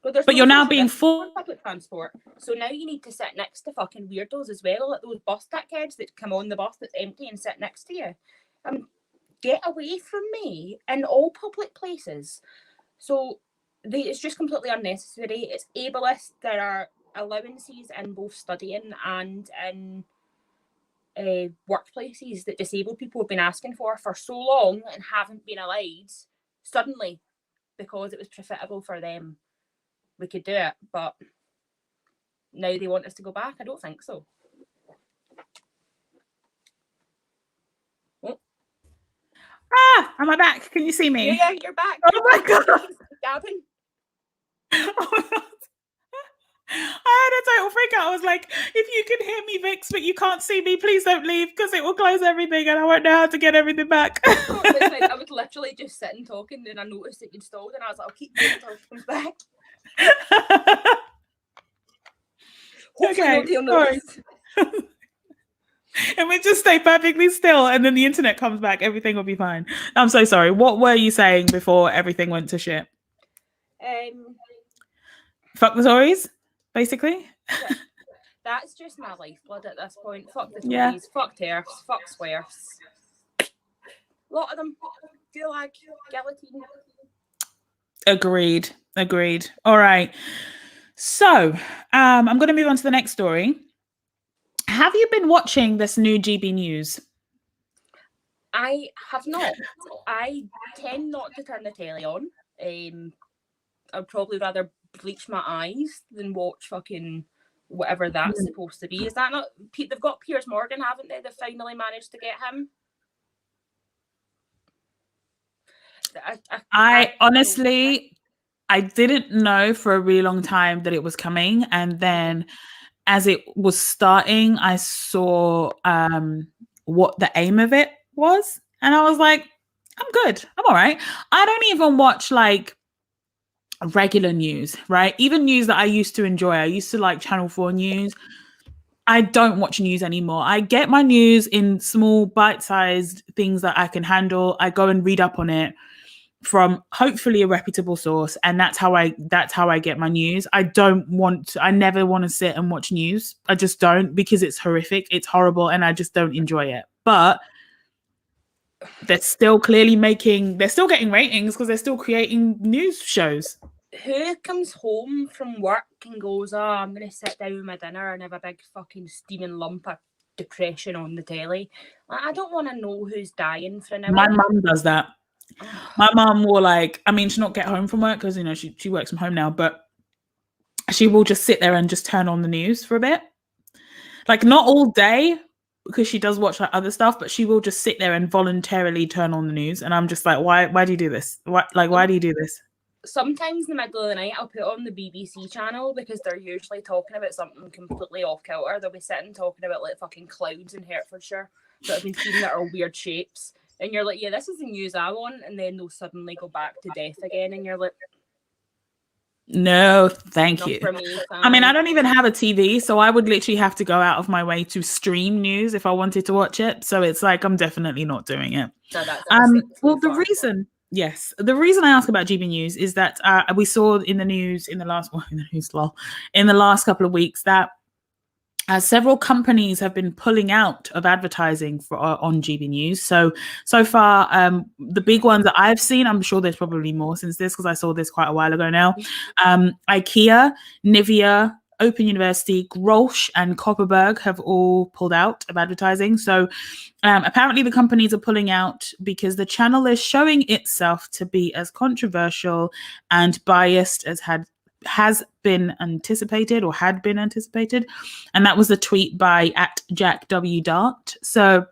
But you're now being forced public transport. So now you need to sit next to fucking weirdos as well, like those bus dickheads that come on the bus that's empty and sit next to you. Get away from me in all public places. So it's just completely unnecessary. It's ableist. There are allowances in both studying and in workplaces that disabled people have been asking for so long and haven't been allowed, suddenly, because it was profitable for them, we could do it. But now they want us to go back? I don't think so. Ah, am I back? Can you see me? Yeah, you're back. Oh my God. Gavin. Oh, I had a total freak out. I was like, if you can hear me, Vix, but you can't see me, please don't leave because it will close everything and I won't know how to get everything back. I was literally just sitting talking and I noticed that you'd stalled and I was like, I'll keep going until she comes back. Hopefully nobody will notice. And we just stay perfectly still and then the internet comes back, everything will be fine. I'm so sorry. What were you saying before everything went to shit? Fuck the Tories, basically. That's just my lifeblood at this point. Fuck the Tories, fuck TERFs, fuck swears. A lot of them feel like guillotine. Agreed. All right. So I'm going to move on to the next story. Have you been watching this new GB News? I have not. I tend not to turn the telly on. I'd probably rather bleach my eyes than watch fucking whatever that's supposed to be. Is that not? They've got Piers Morgan, haven't they? They've finally managed to get him. I honestly, I didn't know for a really long time that it was coming, and then as it was starting, I saw what the aim of it was, and I was like, I'm good, I'm all right. I don't even watch like regular news, right? Even news that I used to enjoy. I used to like Channel 4 news. I don't watch news anymore. I get my news in small bite-sized things that I can handle. I go and read up on it from hopefully a reputable source, and that's how I get my news. I never want to sit and watch news. I just don't, because it's horrific, it's horrible, and I just don't enjoy it. But they're still getting ratings because they're still creating news shows. Who comes home from work and goes, oh, I'm going to sit down with my dinner and have a big fucking steaming lump of depression on the telly? I don't want to know who's dying for an hour. My mum does that. My mum will she'll not get home from work because, she works from home now, but she will just sit there and just turn on the news for a bit. Like, not all day, because she does watch like other stuff, but she will just sit there and voluntarily turn on the news. And I'm just like, why do you do this? Why do you do this? Sometimes in the middle of the night, I'll put on the BBC channel because they're usually talking about something completely off kilter. They'll be sitting talking about like fucking clouds in Hertfordshire that have been seen that are weird shapes. And you're like, yeah, this is the news I want. And then they'll suddenly go back to death again. And you're like, no, thank you. For me, I mean, I don't even have a TV, so I would literally have to go out of my way to stream news if I wanted to watch it. So it's like, I'm definitely not doing it. No, well, the reason I ask about GB News is that we saw in the news in the last couple of weeks that several companies have been pulling out of advertising on GB News. So far, the big ones that I've seen, I'm sure there's probably more since this because I saw this quite a while ago now. IKEA, Nivea, Open University, Grolsch, and Kopperberg have all pulled out of advertising. So apparently the companies are pulling out because the channel is showing itself to be as controversial and biased as had been anticipated. And that was the tweet by @JackWDart. So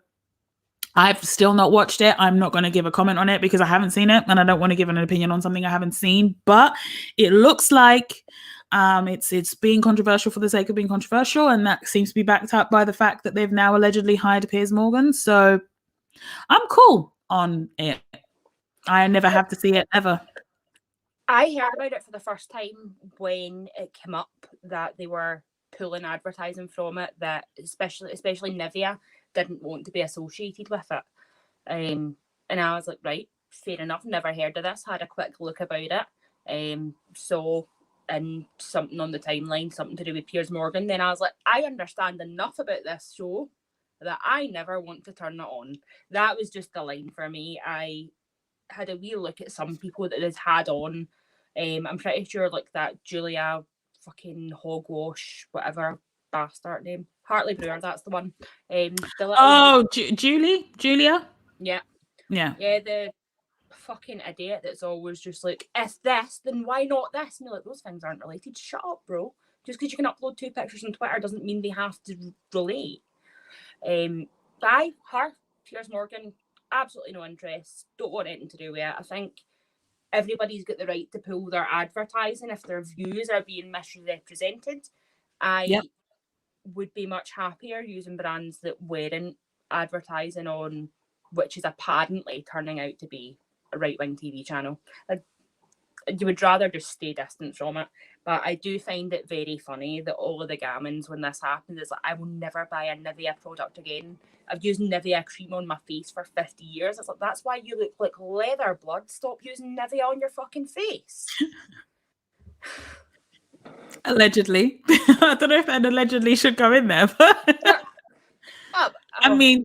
I've still not watched it. I'm not going to give a comment on it because I haven't seen it and I don't want to give an opinion on something I haven't seen, but it looks like it's being controversial for the sake of being controversial, and that seems to be backed up by the fact that they've now allegedly hired Piers Morgan. So I'm cool on it. I never have to see it ever. I heard about it for the first time when it came up that they were pulling advertising from it, that especially Nivea didn't want to be associated with it. And I was like, right, fair enough, never heard of this, had a quick look about it. So, and something on the timeline, something to do with Piers Morgan, then I was like, I understand enough about this show that I never want to turn it on. That was just the line for me. I had a wee look at some people that it had on. I'm pretty sure like that Julia fucking Hogwash, whatever bastard name. Hartley Brewer, that's the one. Julia? Yeah. Yeah. Yeah, the fucking idiot that's always just like, if this, then why not this? And you're like, those things aren't related. Shut up, bro. Just because you can upload 2 pictures on Twitter doesn't mean they have to relate. Her, Piers Morgan, absolutely no interest. Don't want anything to do with it. I think everybody's got the right to pull their advertising if their views are being misrepresented. I would be much happier using brands that weren't advertising on, which is apparently turning out to be a right-wing TV channel. You would rather just stay distant from it. But I do find it very funny that all of the gammons, when this happens, is like, I will never buy a Nivea product again. I've used Nivea cream on my face for 50 years. It's like, that's why you look like leather, blood. Stop using Nivea on your fucking face. Allegedly. I don't know if that allegedly should go in there, but I mean,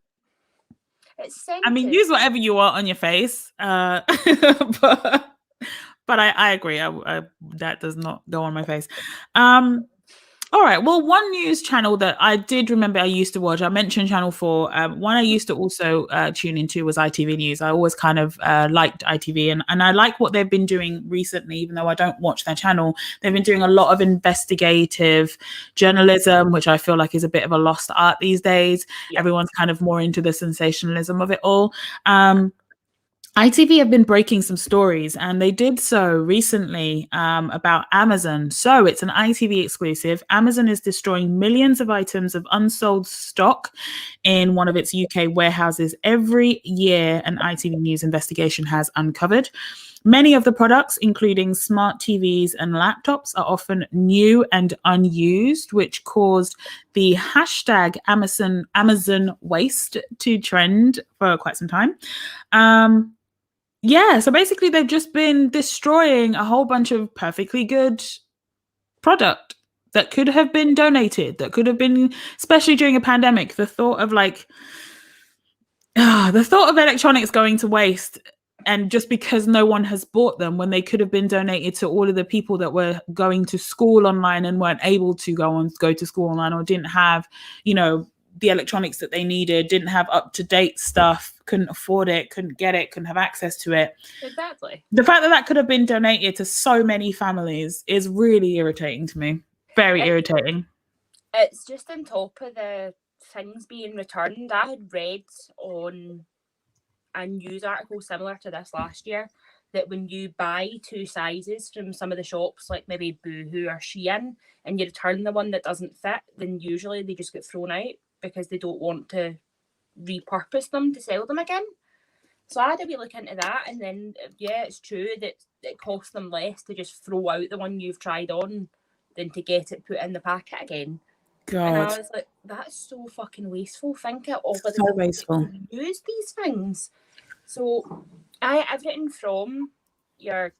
use whatever you want on your face. But I agree. I that does not go on my face. All right. Well, one news channel that I did remember I used to watch, I mentioned Channel 4. One I used to also tune into was ITV News. I always kind of liked ITV, and I like what they've been doing recently, even though I don't watch their channel. They've been doing a lot of investigative journalism, which I feel like is a bit of a lost art these days. Yeah. Everyone's kind of more into the sensationalism of it all. ITV have been breaking some stories, and they did so recently about Amazon. So it's an ITV exclusive. Amazon is destroying millions of items of unsold stock in one of its UK warehouses every year, an ITV News investigation has uncovered. Many of the products, including smart TVs and laptops, are often new and unused, which caused the hashtag Amazon waste to trend for quite some time. Yeah, so basically they've just been destroying a whole bunch of perfectly good product that could have been donated, that could have been, especially during a pandemic, the thought of electronics going to waste, and just because no one has bought them when they could have been donated to all of the people that were going to school online and weren't able to go to school online, or didn't have, the electronics that they needed, didn't have up-to-date stuff, couldn't afford it, couldn't get it, couldn't have access to it. Exactly. The fact that could have been donated to so many families is really irritating to me. Very irritating. It's just on top of the things being returned. I had read on a news article similar to this last year that when you buy 2 sizes from some of the shops, like maybe Boohoo or Shein, and you return the one that doesn't fit, then usually they just get thrown out because they don't want to repurpose them to sell them again. So I had a wee look into that, and then, yeah, it's true that it costs them less to just throw out the one you've tried on than to get it put in the packet again. God. And I was like, that's so fucking wasteful. Think of all the so wasteful. Use these things. So everything from your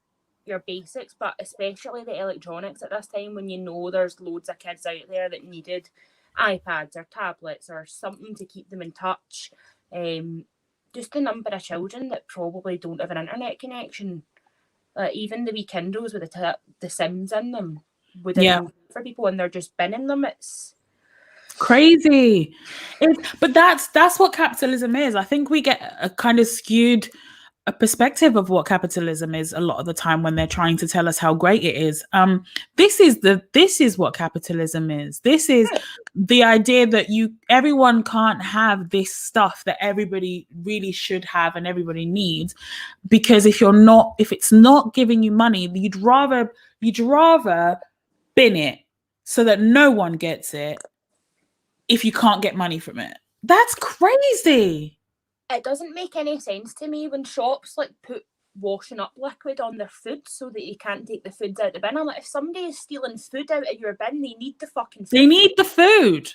basics, but especially the electronics at this time, when there's loads of kids out there that needed iPads or tablets or something to keep them in touch. Just the number of children that probably don't have an internet connection. Even the wee Kindles with the Sims in them wouldn't for people, and they're just binning them. It's crazy. But that's what capitalism is. I think we get a kind of skewed a perspective of what capitalism is a lot of the time when they're trying to tell us how great it is. This is what capitalism is. This is the idea that everyone can't have this stuff that everybody really should have and everybody needs, because if it's not giving you money, you'd rather bin it so that no one gets it if you can't get money from it. That's crazy. It doesn't make any sense to me when shops put washing up liquid on their food so that you can't take the food out the bin. I'm like, if somebody is stealing food out of your bin, they need the fucking food. They need the food.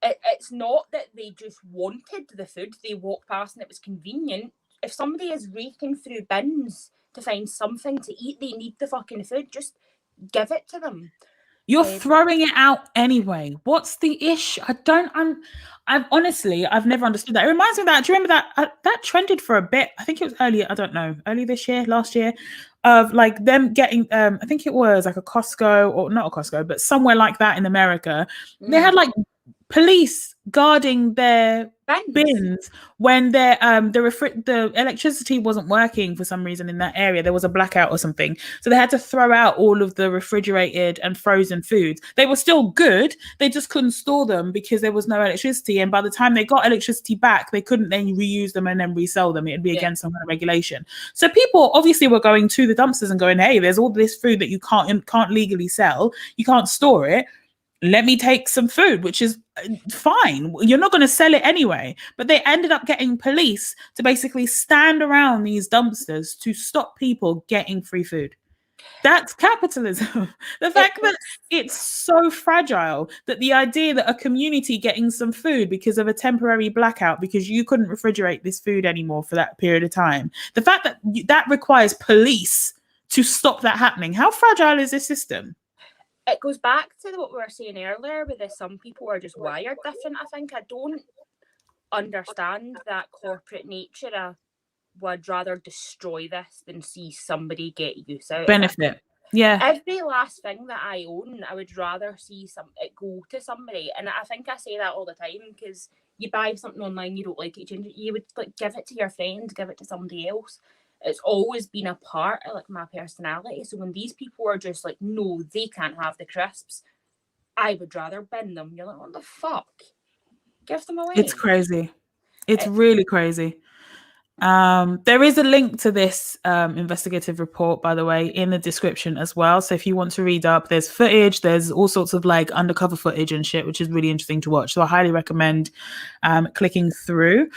It's not that they just wanted the food. They walked past and it was convenient. If somebody is raking through bins to find something to eat, they need the fucking food. Just give it to them. You're throwing it out anyway. What's the issue? I've never understood that. It reminds me of that. Do you remember that trended for a bit? I think it was early this year, last year. of like them getting I think it was like a Costco, or not a Costco, but somewhere like that in America. They had like police guarding their bins when the electricity wasn't working for some reason in that area. There was a blackout or something, so they had to throw out all of the refrigerated and frozen foods. They were still good, they just couldn't store them because there was no electricity, and by the time they got electricity back, they couldn't then reuse them and then resell them. It'd be against some kind of regulation. So people obviously were going to the dumpsters and going, hey, there's all this food that you can't legally sell, you can't store it, let me take some food, which is fine. You're not going to sell it anyway. But they ended up getting police to basically stand around these dumpsters to stop people getting free food. That's capitalism. The fact that it's so fragile, that the idea that a community getting some food because of a temporary blackout, because you couldn't refrigerate this food anymore for that period of time, the fact that that requires police to stop that happening. How fragile is this system? It goes back to what we were saying earlier with this. Some people are just wired different. I think I don't understand that corporate nature would rather destroy this than see somebody get use out benefit. Of it. Yeah. Every last thing that I own, I would rather see it go to somebody. And I think I say that all the time, because you buy something online, you don't like it, you would like give it to your friend, give it to somebody else. It's always been a part of like my personality. So when these people are just like, no, they can't have the crisps, I would rather bin them. You're like, what the fuck? Give them away. It's crazy. It's really crazy. There is a link to this investigative report, by the way, in the description as well. So if you want to read up, there's footage, there's all sorts of like undercover footage and shit, which is really interesting to watch. So I highly recommend clicking through.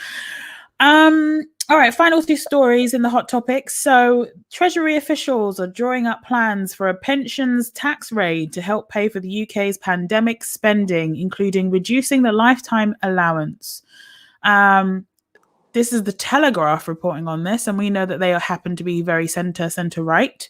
All right, final two stories in the hot topics. So Treasury officials are drawing up plans for a pensions tax raid to help pay for the UK's pandemic spending, including reducing the lifetime allowance. This is the Telegraph reporting on this, and we know that they happen to be very center-right.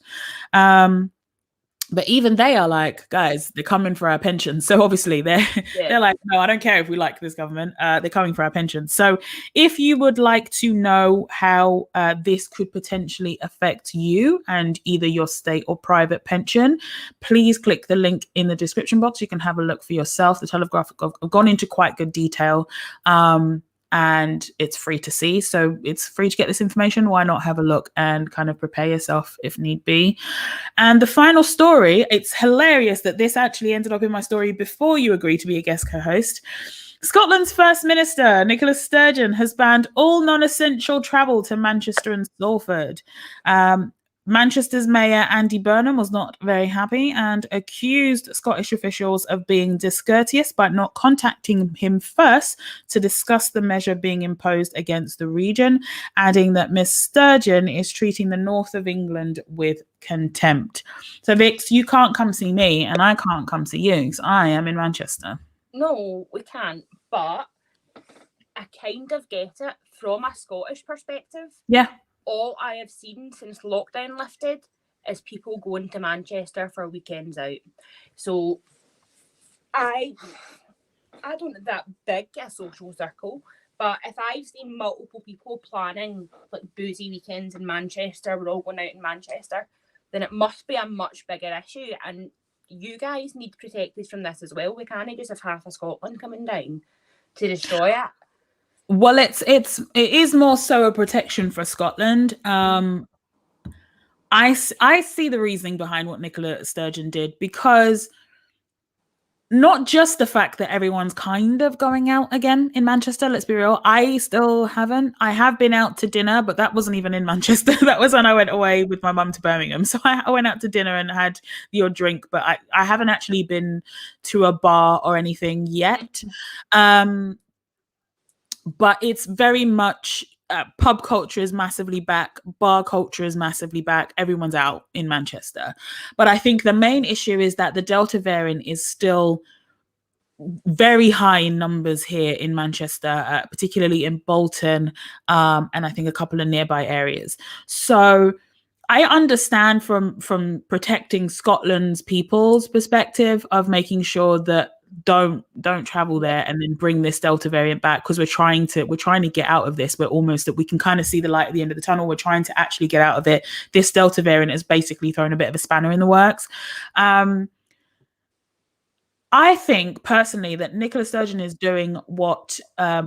But even they are like, guys, they're coming for our pensions. So obviously they're like, no, I don't care if we like this government. They're coming for our pensions. So if you would like to know how this could potentially affect you and either your state or private pension, please click the link in the description box. You can have a look for yourself. The Telegraph have gone into quite good detail. And it's free to see, so it's free to get this information. Why not have a look and kind of prepare yourself if need be? And the final story, it's hilarious that this actually ended up in my story before you agreed to be a guest co-host. Scotland's First Minister, Nicola Sturgeon, has banned all non-essential travel to Manchester and Salford. Manchester's Mayor Andy Burnham was not very happy and accused Scottish officials of being discourteous by not contacting him first to discuss the measure being imposed against the region, adding that Miss Sturgeon is treating the north of England with contempt. So Vix, you can't come see me and I can't come see you because I am in Manchester. No, we can't, but I kind of get it from a Scottish perspective. Yeah. All I have seen since lockdown lifted is people going to Manchester for weekends out. So I don't have that big a social circle, but if I've seen multiple people planning like boozy weekends in Manchester, we're all going out in Manchester, then it must be a much bigger issue. And you guys need protectors from this as well. We can't just have half of Scotland coming down to destroy it. Well, it is more so a protection for Scotland. I see the reasoning behind what Nicola Sturgeon did, because not just the fact that everyone's kind of going out again in Manchester. Let's be real. I still haven't. I have been out to dinner, but that wasn't even in Manchester. That was when I went away with my mum to Birmingham. So I went out to dinner and had your drink, but I haven't actually been to a bar or anything yet. But it's very much pub culture is massively back, bar culture is massively back, everyone's out in Manchester. But I think the main issue is that the Delta variant is still very high in numbers here in Manchester, particularly in Bolton, and I think a couple of nearby areas. So I understand from protecting Scotland's people's perspective of making sure that don't travel there and then bring this Delta variant back, because we're trying to get out of this. We can kind of see the light at the end of the tunnel. We're trying to actually get out of it. This Delta variant has basically thrown a bit of a spanner in the works. I think personally that Nicola Sturgeon is doing what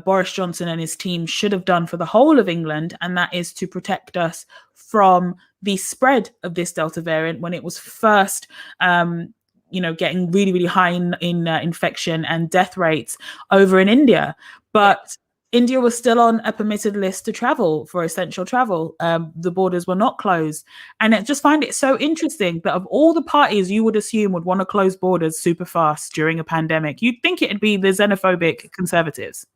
Boris Johnson and his team should have done for the whole of England, and that is to protect us from the spread of this Delta variant when it was first, getting really, really high in infection and death rates over in India. But India was still on a permitted list to travel for essential travel. The borders were not closed. And I just find it so interesting that of all the parties you would assume would want to close borders super fast during a pandemic, you'd think it'd be the xenophobic Conservatives.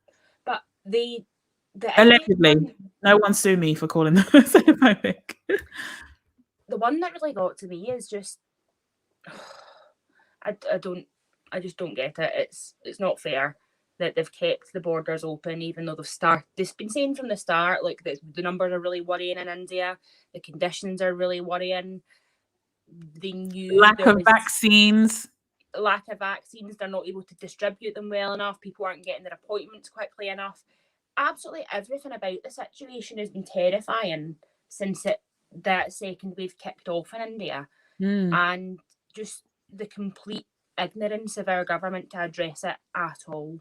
But the allegedly, no one sue me for calling them xenophobic. The one that really got to me is just, I just don't get it. It's not fair that they've kept the borders open, even though they've been saying from the start, like, the numbers are really worrying in India, the conditions are really worrying. They knew lack of vaccines, they're not able to distribute them well enough, people aren't getting their appointments quickly enough. Absolutely everything about the situation has been terrifying since that second wave kicked off in India. And just the complete ignorance of our government to address it at all.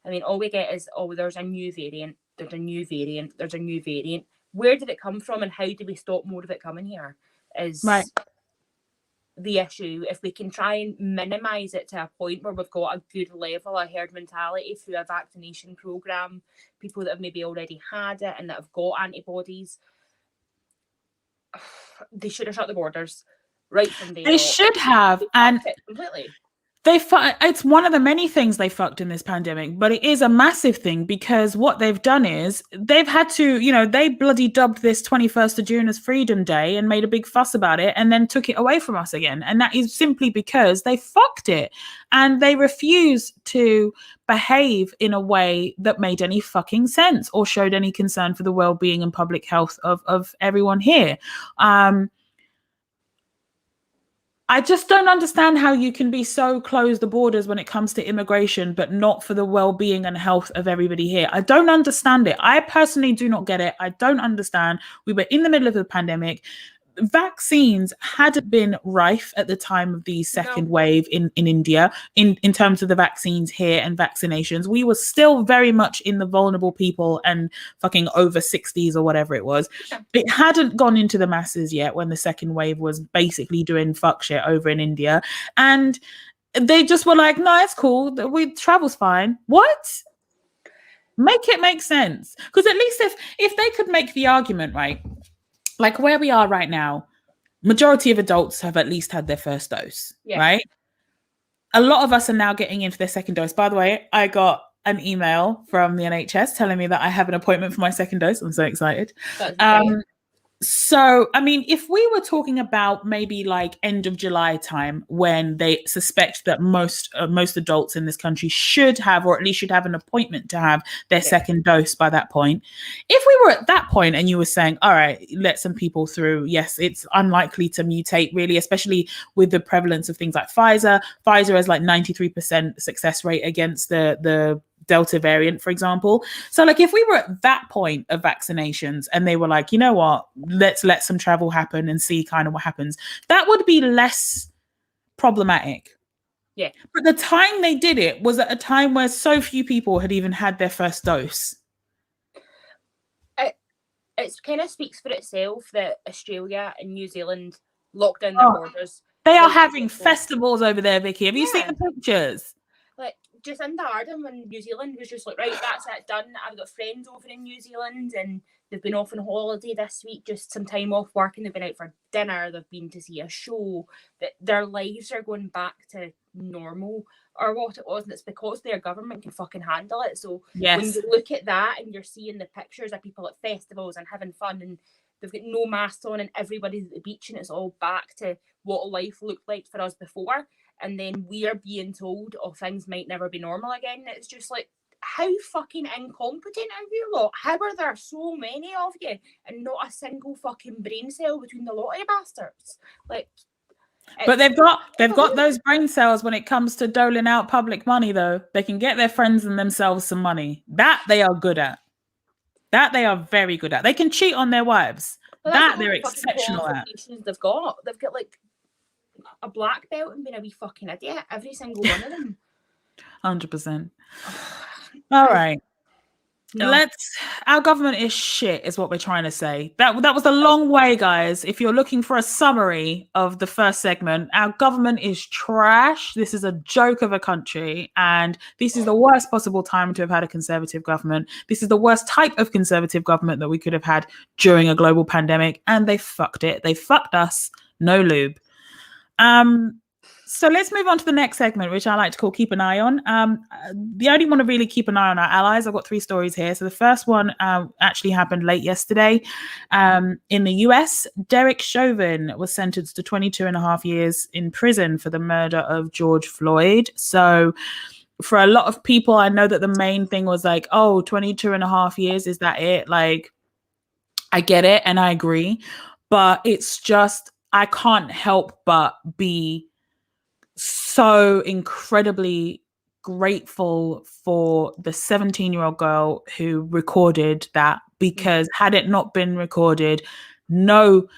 I mean, all we get is, there's a new variant, there's a new variant, there's a new variant. Where did it come from, and how do we stop more of it coming here is the issue. If we can try and minimise it to a point where we've got a good level of herd mentality through a vaccination programme, people that have maybe already had it and that have got antibodies, they should have shut the borders right from there. They should have, and completely. It's one of the many things they fucked in this pandemic, but it is a massive thing, because what they've done is they've had to, they bloody dubbed this 21st of June as Freedom Day and made a big fuss about it and then took it away from us again. And that is simply because they fucked it and they refused to behave in a way that made any fucking sense or showed any concern for the well-being and public health of everyone here. I just don't understand how you can be so close the borders when it comes to immigration, but not for the well-being and health of everybody here. I don't understand it. I personally do not get it. I don't understand. We were in the middle of the pandemic. Vaccines hadn't been rife at the time of the second wave in India in terms of the vaccines here and vaccinations. We were still very much in the vulnerable people and fucking over 60s or whatever it was. It hadn't gone into the masses yet when the second wave was basically doing fuck shit over in India. And they just were like, no, it's cool. Travel's fine. What? Make it make sense. Because at least if they could make the argument, right? Like where we are right now, majority of adults have at least had their first dose, right? A lot of us are now getting into their second dose. By the way, I got an email from the NHS telling me that I have an appointment for my second dose. I'm so excited. So, I mean, if we were talking about maybe like end of July time, when they suspect that most adults in this country should have, or at least should have an appointment to have their second dose by that point. If we were at that point and you were saying, all right, let some people through. Yes, it's unlikely to mutate really, especially with the prevalence of things like Pfizer. Pfizer has like 93% success rate against the Delta variant, for example. So like if we were at that point of vaccinations and they were like, you know what, let's let some travel happen and see kind of what happens, that would be less problematic. Yeah. But the time they did it was at a time where so few people had even had their first dose. It kind of speaks for itself that Australia and New Zealand locked down their borders. They are having festivals over there, Vicky. Have you seen the pictures? Like, Jacinda Ardern when New Zealand was just like, right, that's it, done. I've got friends over in New Zealand and they've been off on holiday this week, just some time off work, and they've been out for dinner, they've been to see a show, that their lives are going back to normal or what it was, and it's because their government can fucking handle it. So when you look at that and you're seeing the pictures of people at festivals and having fun and they've got no masks on and everybody's at the beach and it's all back to what life looked like for us before, and then we are being told, oh, things might never be normal again. It's just like, how fucking incompetent are you lot? How are there so many of you and not a single fucking brain cell between the lot of you bastards? Like, But they've got those brain cells when it comes to doling out public money, though. They can get their friends and themselves some money. That they are good at. That they are very good at. They can cheat on their wives. Well, that that's they're the fucking exceptional at. qualifications they've got. They've got like a black belt and being a wee fucking idiot. Every single one of them. 100%. All right. No. Our government is shit, is what we're trying to say. That was a long way, guys. If you're looking for a summary of the first segment, our government is trash. This is a joke of a country, and this is the worst possible time to have had a conservative government. This is the worst type of conservative government that we could have had during a global pandemic, and they fucked it. They fucked us. No lube. So let's move on to the next segment, which I like to call Keep an Eye On. The only want to really keep an eye on our allies. I've got 3 stories here. So the first one actually happened late yesterday. In the US, Derek Chauvin was sentenced to 22 and a half years in prison for the murder of George Floyd. So for a lot of people, I know that the main thing was like, oh, 22 and a half years, is that it? Like, I get it and I agree. But it's just, I can't help but be so incredibly grateful for the 17-year-old girl who recorded that, because had it not been recorded, no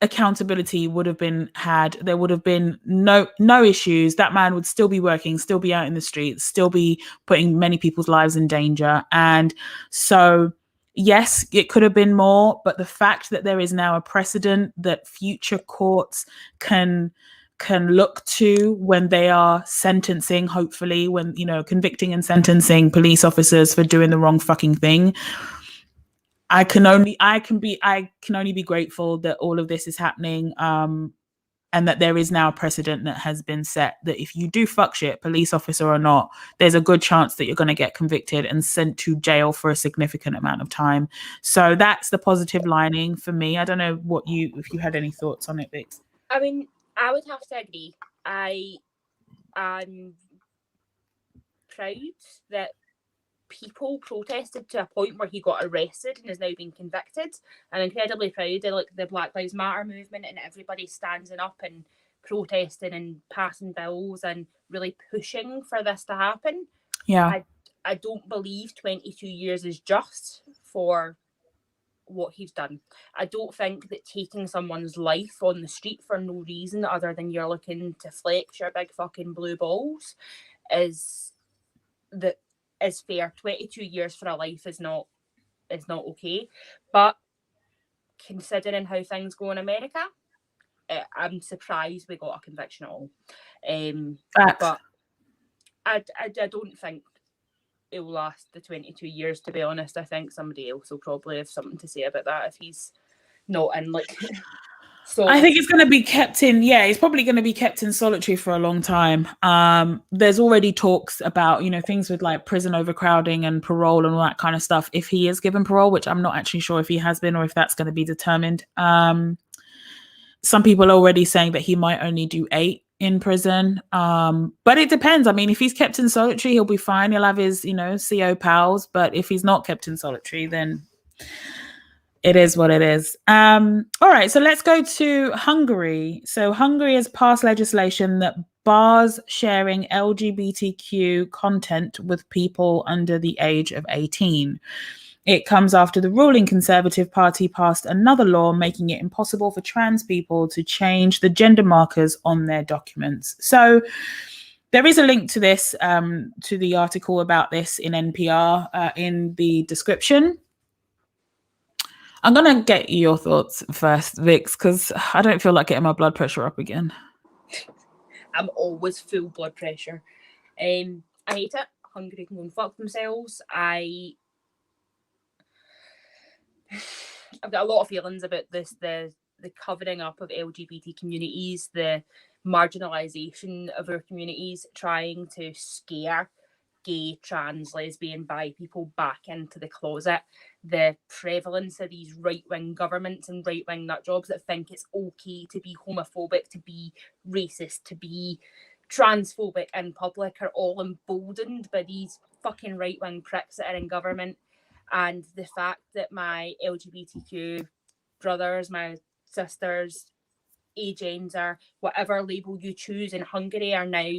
accountability would have been had. There would have been no issues. That man would still be working, still be out in the streets, still be putting many people's lives in danger. And so yes, it could have been more, but the fact that there is now a precedent that future courts can look to when they are sentencing, hopefully, when, you know, convicting and sentencing police officers for doing the wrong fucking thing. I can only be grateful that all of this is happening, and that there is now a precedent that has been set that if you do fuck shit, police officer or not, there's a good chance that you're going to get convicted and sent to jail for a significant amount of time. So that's the positive lining for me. I don't know if you had any thoughts on it, Vix. I mean, I would have to agree. I'm proud that people protested to a point where he got arrested and is now being convicted. I'm incredibly proud of like the Black Lives Matter movement and everybody standing up and protesting and passing bills and really pushing for this to happen. Yeah. I don't believe 22 years is just for what he's done. I don't think that taking someone's life on the street for no reason other than you're looking to flex your big fucking blue balls is fair. 22 years for a life is not okay. But considering how things go in America, I'm surprised we got a conviction at all. But I don't think it will last the 22 years, to be honest. I think somebody else will probably have something to say about that if he's not in like so I think it's going to be kept in, he's probably going to be kept in solitary for a long time. There's already talks about, you know, things with like prison overcrowding and parole and all that kind of stuff. If he is given parole, which I'm not actually sure if he has been or if that's going to be determined. Some people are already saying that he might only do 8 in prison. But it depends. I mean, if he's kept in solitary, he'll be fine. He'll have his, you know, CO pals. But if he's not kept in solitary, then it is what it is. All right, so let's go to Hungary. So Hungary has passed legislation that bars sharing LGBTQ content with people under the age of 18. It comes after the ruling Conservative Party passed another law making it impossible for trans people to change the gender markers on their documents. So there is a link to this, to the article about this in NPR in the description. I'm going to get your thoughts first, Vix, because I don't feel like getting my blood pressure up again. I'm always full blood pressure. I hate it. Hungary can go and fuck themselves. I've got a lot of feelings about this, the covering up of LGBT communities, the marginalisation of our communities, trying to scare gay, trans, lesbian, bi people back into the closet, the prevalence of these right-wing governments and right-wing nutjobs that think it's okay to be homophobic, to be racist, to be transphobic in public are all emboldened by these fucking right-wing pricks that are in government. And the fact that my LGBTQ brothers, my sisters, agender, whatever label you choose in Hungary are now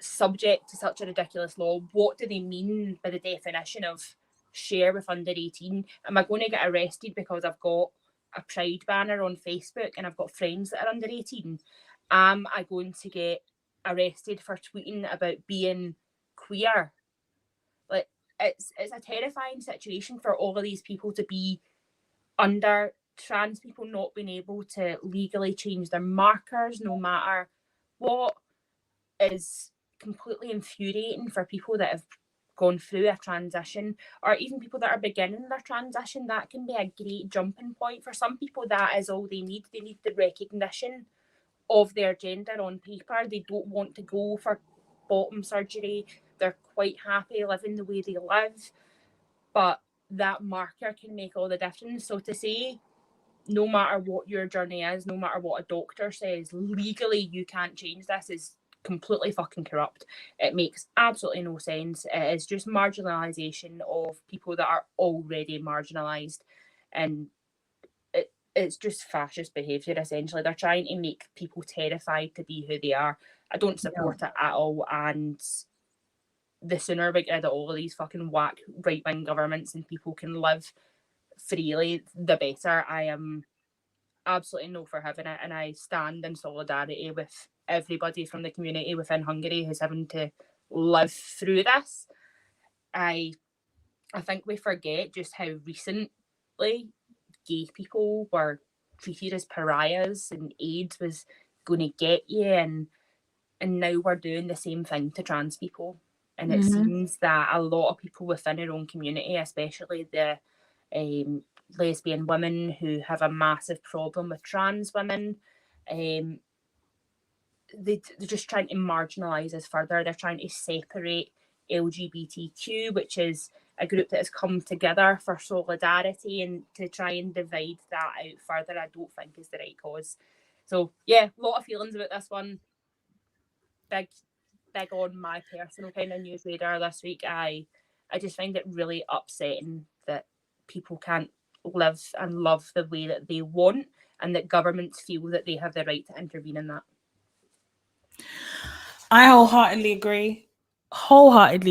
subject to such a ridiculous law. What do they mean by the definition of share with under 18? Am I going to get arrested because I've got a pride banner on Facebook and I've got friends that are under 18? Am I going to get arrested for tweeting about being queer? Like, it's a terrifying situation for all of these people to be under, trans people not being able to legally change their markers no matter what, is completely infuriating for people that have gone through a transition, or even people that are beginning their transition. That can be a great jumping point. For some people, that is all they need. They need the recognition of their gender on paper. They don't want to go for bottom surgery. They're quite happy living the way they live. But that marker can make all the difference. So to say, no matter what your journey is, no matter what a doctor says, legally you can't change this, is completely fucking corrupt. It makes absolutely no sense. It is just marginalisation of people that are already marginalised, and it's just fascist behaviour, essentially. They're trying to make people terrified to be who they are. I don't support it at all, and the sooner we get rid of all of these fucking whack right-wing governments and people can live freely, the better. I am absolutely no for having it, and I stand in solidarity with everybody from the community within Hungary who's having to live through this. I think we forget just how recently gay people were treated as pariahs and AIDS was going to get you, and now we're doing the same thing to trans people. And it seems that a lot of people within our own community, especially the lesbian women who have a massive problem with trans women, they're just trying to marginalise us further. They're trying to separate LGBTQ, which is a group that has come together for solidarity, and to try and divide that out further, I don't think is the right cause. So yeah, a lot of feelings about this one. Big on my personal kind of news radar this week. I just find it really upsetting that people can't live and love the way that they want, and that governments feel that they have the right to intervene in that. I wholeheartedly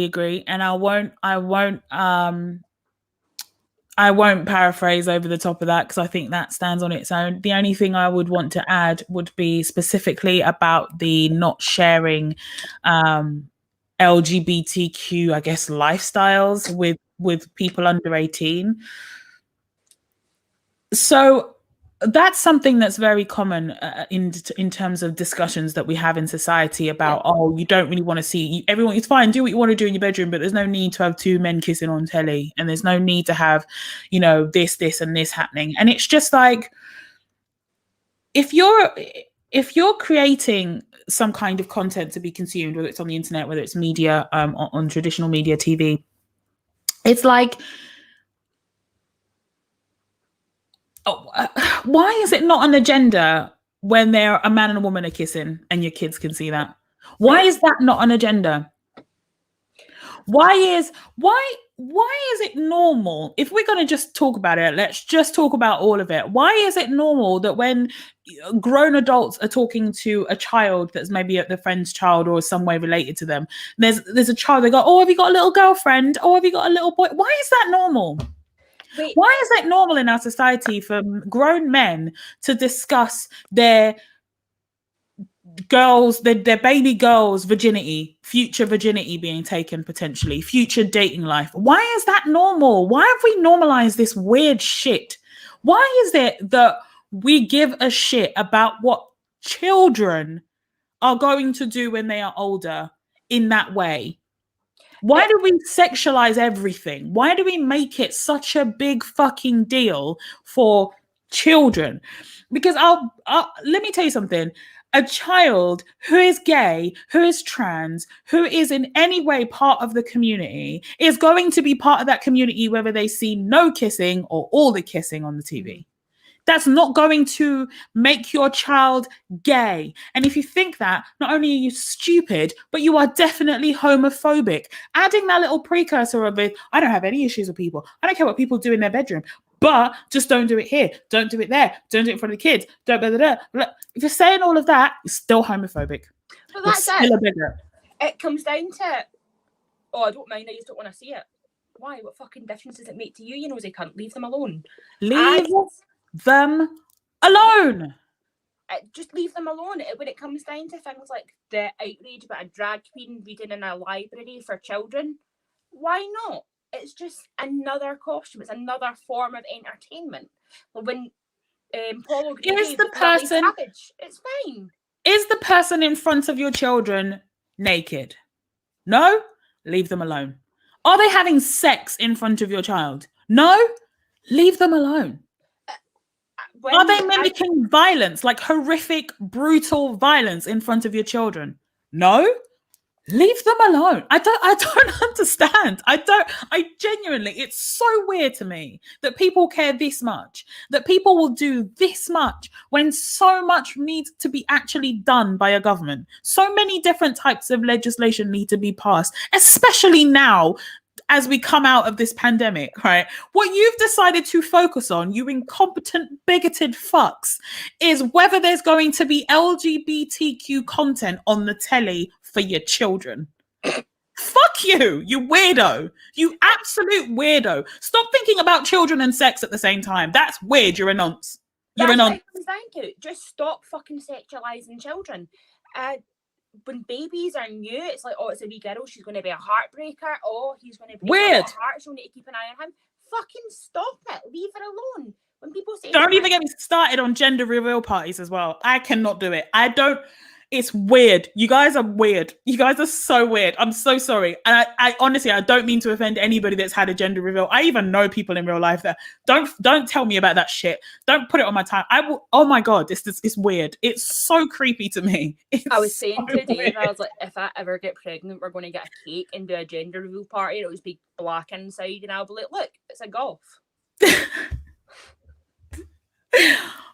agree, and I won't paraphrase over the top of that, because I think that stands on its own. The only thing I would want to add would be specifically about the not sharing LGBTQ, I guess, lifestyles with people under 18. So that's something that's very common in terms of discussions that we have in society about, you don't really want to see everyone. It's fine, do what you want to do in your bedroom, but there's no need to have two men kissing on telly, and there's no need to have, this and this happening. And it's just like, if you're creating some kind of content to be consumed, whether it's on the internet, whether it's media, on traditional media, TV, it's like, why is it not an agenda when they're a man and a woman are kissing and your kids can see that? Why is that not an agenda? Why is it normal? If we're going to just talk about it, let's just talk about all of it. Why is it normal that when grown adults are talking to a child that's maybe the friend's child or some way related to them, there's a child, they go, oh, have you got a little girlfriend? Oh, have you got a little boy? Why is that normal? Wait. Why is it normal in our society for grown men to discuss their girls, their baby girls' virginity, future virginity being taken potentially, future dating life? Why is that normal? Why have we normalized this weird shit? Why is it that we give a shit about what children are going to do when they are older in that way? Why do we sexualize everything? Why do we make it such a big fucking deal for children? Because let me tell you something. A child who is gay, who is trans, who is in any way part of the community is going to be part of that community whether they see no kissing or all the kissing on the TV. That's not going to make your child gay. And if you think that, not only are you stupid, but you are definitely homophobic. Adding that little precursor of it, I don't have any issues with people. I don't care what people do in their bedroom. But just don't do it here. Don't do it there. Don't do it in front of the kids. Don't blah, blah, blah. If you're saying all of that, you're still homophobic. But that's still a bigot. It comes down to, oh, I don't mind, I just don't want to see it. Why? What fucking difference does it make to you, you nosy cunt? Leave them alone. Leave them alone. Just leave them alone. When it comes down to things like the outrage about a drag queen reading in a library for children, why not? It's just another costume. It's another form of entertainment. When Paul O'Grady is the person Savage, it's fine. Is the person in front of your children naked? No? Leave them alone. Are they having sex in front of your child? No? Leave them alone. Are they mimicking violence, like horrific, brutal violence in front of your children? No? Leave them alone. I don't understand. I genuinely, it's so weird to me that people care this much, that people will do this much when so much needs to be actually done by a government. So many different types of legislation need to be passed, especially now as we come out of this pandemic, right? What you've decided to focus on, you incompetent, bigoted fucks, is whether there's going to be LGBTQ content on the telly for your children. Fuck you, you weirdo. You absolute weirdo. Stop thinking about children and sex at the same time. That's weird. You're a nonce. You're a nonce. Thank you. Just stop fucking sexualizing children. When babies are new, it's like, oh, it's a wee girl, she's going to be a heartbreaker. Oh, he's going to be weird. Heart, so we need to keep an eye on him. Fucking stop it. Leave her alone. When people say, don't even get me started on gender reveal parties as well. I cannot do it. It's weird. You guys are weird. You guys are so weird. I'm so sorry. And I honestly, I don't mean to offend anybody that's had a gender reveal. I even know people in real life that don't tell me about that shit. Don't put it on my time. I will. Oh my God, it's weird. It's so creepy to me. I was saying to Dave, I was like, if I ever get pregnant, we're going to get a cake and do a gender reveal party. It'll just be black inside, and I'll be like, look, it's a golf.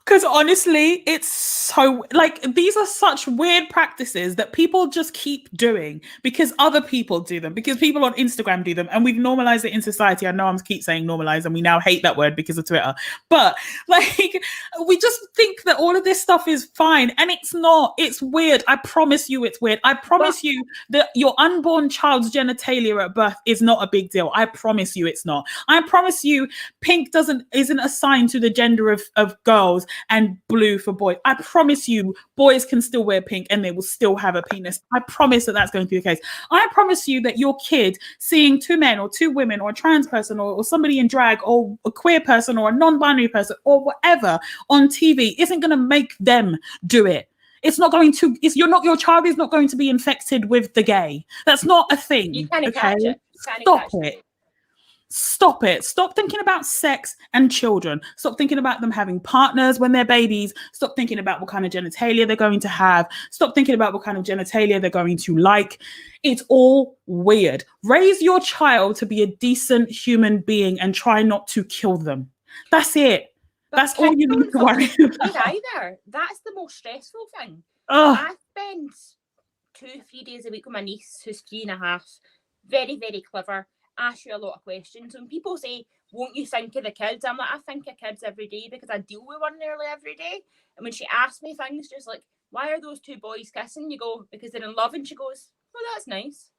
Because honestly, it's so, like, these are such weird practices that people just keep doing because other people do them, because people on Instagram do them, and we've normalized it in society. I know I keep saying normalize, and we now hate that word because of Twitter. But, like, we just think that all of this stuff is fine, and it's not. It's weird. I promise you it's weird. I promise you that your unborn child's genitalia at birth is not a big deal. I promise you it's not. I promise you pink isn't assigned to the gender of girls and blue for boys. I promise you boys can still wear pink and they will still have a penis. I promise that that's going to be the case. I promise you that your kid seeing two men or two women or a trans person or somebody in drag or a queer person or a non-binary person or whatever on TV isn't going to make them do it. It's not going to, your child is not going to be infected with the gay. That's not a thing. You can't catch it. Stop it. Stop it. Stop thinking about sex and children. Stop thinking about them having partners when they're babies. Stop thinking about what kind of genitalia they're going to have. Stop thinking about what kind of genitalia they're going to like. It's all weird. Raise your child to be a decent human being and try not to kill them. That's it. But that's all you need to worry about. Either. That's the most stressful thing. Ugh. I spend 2-3 days a week with my niece, who's 3.5. Very, very clever. Ask you a lot of questions. When people say, won't you think of the kids? I'm like, I think of kids every day because I deal with one nearly every day. And when she asks me things just like, why are those two boys kissing? You go, because they're in love. And she goes, well, that's nice.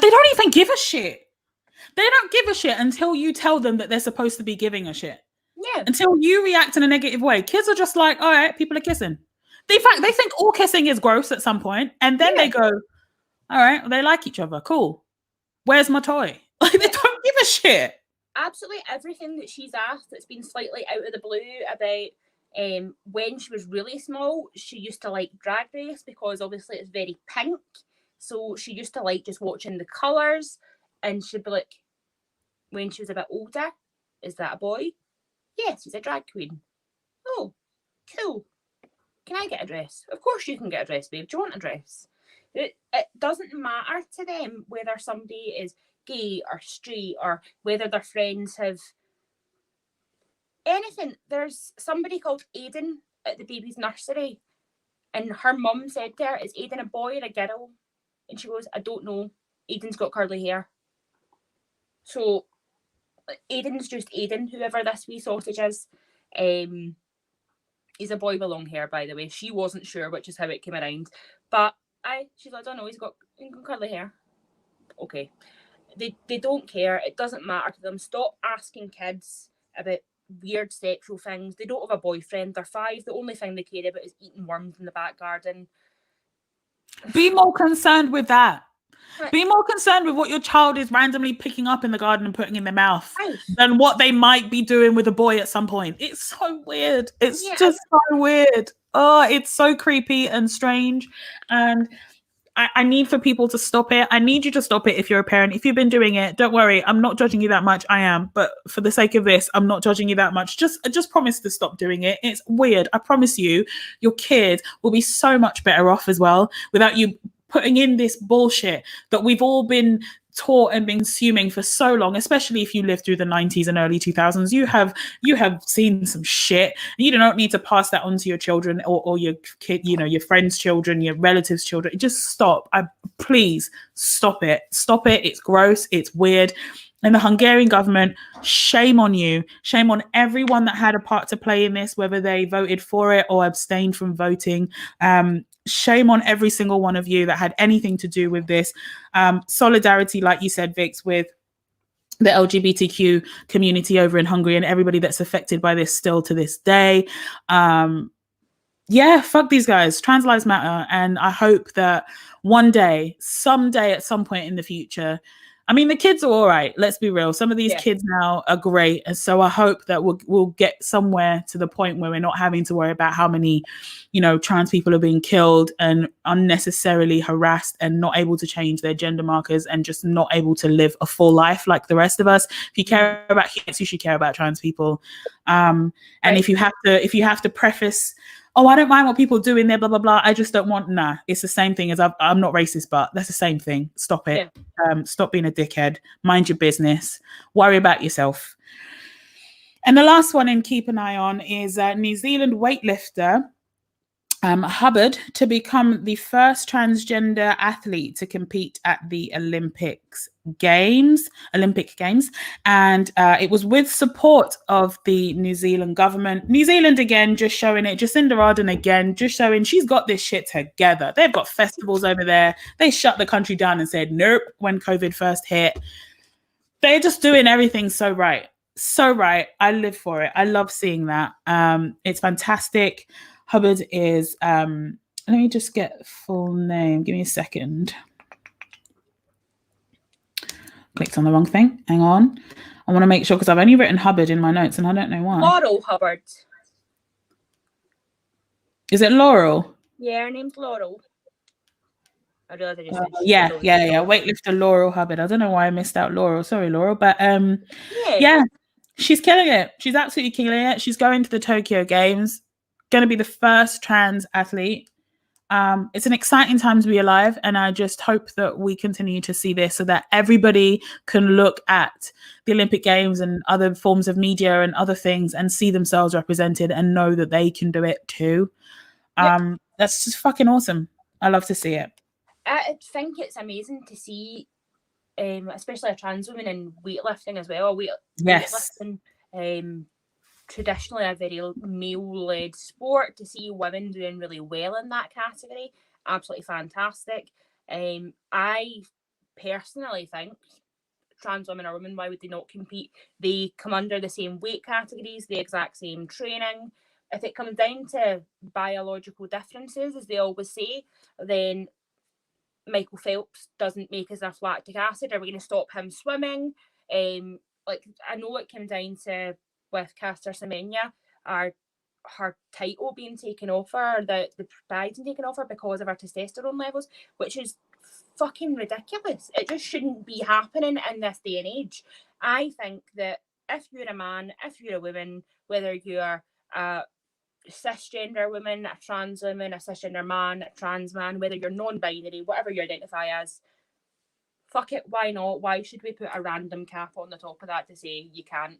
They don't even give a shit. They don't give a shit until you tell them that they're supposed to be giving a shit. Yeah. Until you react in a negative way. Kids are just like, all right, people are kissing. In fact, they think all kissing is gross at some point. And then they go, all right, well, they like each other. Cool. Where's my toy? Like, they don't give a shit. Absolutely everything that she's asked that's been slightly out of the blue about when she was really small, she used to like Drag Race because obviously it's very pink. So she used to like just watching the colours, and she'd be like, when she was a bit older, is that a boy? Yes, he's a drag queen. Oh, cool. Can I get a dress? Of course you can get a dress, babe. Do you want a dress? It doesn't matter to them whether somebody is gay or straight or whether their friends have anything. There's somebody called Aiden at the baby's nursery, and her mum said to her, is Aiden a boy or a girl? And she goes, I don't know. Aiden's got curly hair. So Aiden's just Aiden, whoever this wee sausage is. He's a boy with long hair, by the way. She wasn't sure, which is how it came around. But she's like, I don't know, he's got curly hair. Okay. They don't care. It doesn't matter to them. Stop asking kids about weird sexual things. They don't have a boyfriend. They're 5. The only thing they care about is eating worms in the back garden. Be more concerned with that. Be more concerned with what your child is randomly picking up in the garden and putting in their mouth than what they might be doing with a boy at some point. It's so weird. It's just so weird. Oh, it's so creepy and strange. And I need for people to stop it. I need you to stop it if you're a parent. If you've been doing it, don't worry. I'm not judging you that much. I am. But for the sake of this, I'm not judging you that much. Just promise to stop doing it. It's weird. I promise you, your kid will be so much better off as well without you putting in this bullshit that we've all been taught and been consuming for so long, especially if you lived through the 90s and early 2000s. You have seen some shit. You don't need to pass that on to your children or your kid, your friends' children, your relatives' children. Just stop. Please stop it. Stop it. It's gross. It's weird. And the Hungarian government, shame on you. Shame on everyone that had a part to play in this, whether they voted for it or abstained from voting. Shame on every single one of you that had anything to do with this. Solidarity, like you said, Vix, with the LGBTQ community over in Hungary and everybody that's affected by this still to this day. Fuck these guys. Trans lives matter. And I hope that one day, someday, at some point in the future, I mean, the kids are all right. Let's be real. Some of these kids now are great. And so I hope that we'll get somewhere to the point where we're not having to worry about how many, trans people are being killed and unnecessarily harassed and not able to change their gender markers and just not able to live a full life like the rest of us. If you care about kids, you should care about trans people. And if you have to preface, oh, I don't mind what people do in there, blah, blah, blah. I just don't want, it's the same thing as I'm not racist, but that's the same thing. Stop it. Yeah. Stop being a dickhead. Mind your business. Worry about yourself. And the last one in keep an eye on is New Zealand weightlifter Hubbard to become the first transgender athlete to compete at the Olympic Games. And it was with support of the New Zealand government. New Zealand again, just showing it. Jacinda Ardern again, just showing she's got this shit together. They've got festivals over there. They shut the country down and said, nope, when COVID first hit. They're just doing everything so right. So right. I live for it. I love seeing that. It's fantastic. Hubbard is, let me just get full name. Give me a second. Clicked on the wrong thing. Hang on. I want to make sure because I've only written Hubbard in my notes and I don't know why. Laurel Hubbard. Is it Laurel? Yeah, her name's Laurel. I realized I just said yeah. Weightlifter Laurel Hubbard. I don't know why I missed out Laurel. Sorry, Laurel. But yeah, she's killing it. She's absolutely killing it. She's going to the Tokyo Games. Going to be the first trans athlete. It's an exciting time to be alive, and I just hope that we continue to see this so that everybody can look at the Olympic Games and other forms of media and other things and see themselves represented and know that they can do it too. That's just fucking awesome. I love to see it. I think it's amazing to see, especially a trans woman in weightlifting as well. Weightlifting, traditionally a very male-led sport. To see women doing really well in that category, absolutely fantastic. I personally think trans women are women. Why would they not compete? They come under the same weight categories, the exact same training. If it comes down to biological differences, as they always say, then Michael Phelps doesn't make us enough lactic acid. Are we going to stop him swimming? I know it came down to with Caster Semenya, her title being taken off her, the prize being taken off her because of her testosterone levels, which is fucking ridiculous. It just shouldn't be happening in this day and age. I think that if you're a man, if you're a woman, whether you're a cisgender woman, a trans woman, a cisgender man, a trans man, whether you're non-binary, whatever you identify as, fuck it, why not? Why should we put a random cap on the top of that to say you can't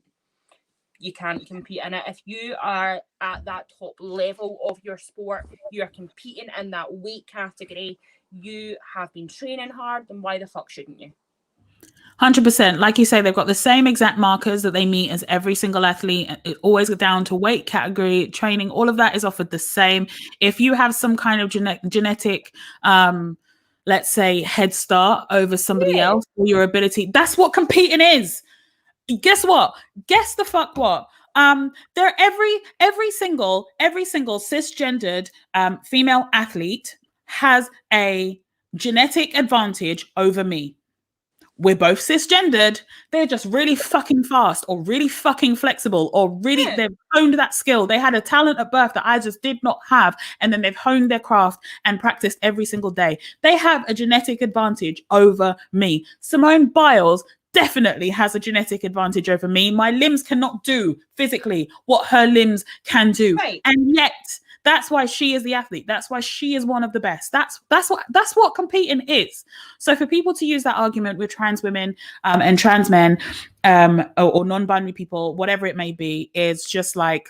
compete in it? If you are at that top level of your sport, you are competing in that weight category, you have been training hard, then why the fuck shouldn't you? 100%. Like you say, they've got the same exact markers that they meet as every single athlete. It always go down to weight category, training, all of that is offered the same. If you have some kind of genetic, let's say, head start over somebody else, or your ability, that's what competing is. Guess what? Guess the fuck what? They're every single cisgendered female athlete has a genetic advantage over me. We're both cisgendered. They're just really fucking fast, or really fucking flexible, or really they've honed that skill. They had a talent at birth that I just did not have, and then they've honed their craft and practiced every single day. They have a genetic advantage over me. Simone Biles definitely has a genetic advantage over me. My limbs cannot do physically what her limbs can do, and yet that's why she is the athlete. That's why she is one of the best. That's what competing is. So for people to use that argument with trans women and trans men or non-binary people, whatever it may be, is just like,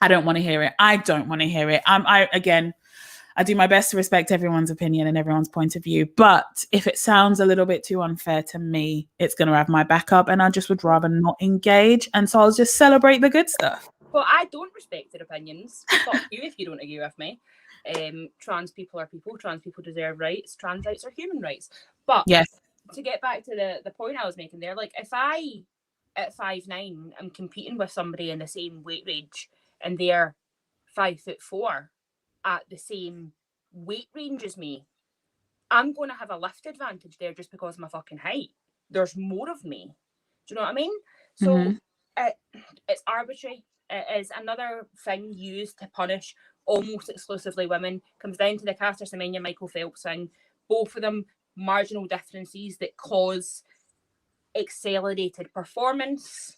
I don't want to hear it. I don't want to hear it. I do my best to respect everyone's opinion and everyone's point of view. But if it sounds a little bit too unfair to me, it's going to have my backup, and I just would rather not engage. And so I'll just celebrate the good stuff. Well, I don't respect their opinions. Fuck you if you don't agree with me. Trans people are people. Trans people deserve rights. Trans rights are human rights. But yes, to get back to the point I was making there, like if I, at 5'9", am competing with somebody in the same weight range and they're 5'4" at the same weight range as me, I'm going to have a lift advantage there just because of my fucking height. There's more of me. Do you know what I mean? So it's arbitrary. It is another thing used to punish almost exclusively women. Comes down to the Caster Semenya Michael Phelps thing. Both of them marginal differences that cause accelerated performance.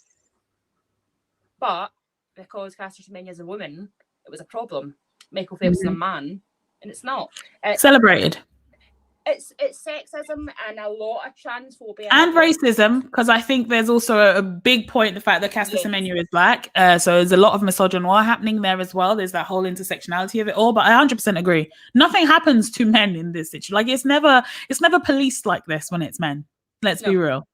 But because Caster Semenya is a woman, it was a problem. Michael Phelps is a man, and it's not. Celebrated. It's sexism and a lot of transphobia and racism, because I think there's also a big point, the fact that Caster Semenya is black, so there's a lot of misogynoir happening there as well. There's that whole intersectionality of it all. But I 100% agree, nothing happens to men in this situation. Like it's never policed like this when it's men. Let's be real,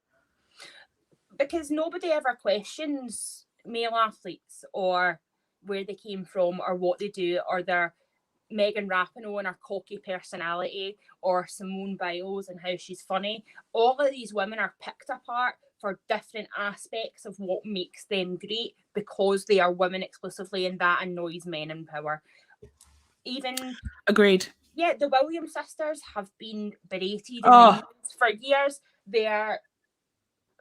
because nobody ever questions male athletes or where they came from or what they do, or their Megan Rapinoe and her cocky personality, or Simone Biles and how she's funny. All of these women are picked apart for different aspects of what makes them great because they are women exclusively, and that annoys men in power. Even agreed. Yeah, the Williams sisters have been berated for years. They are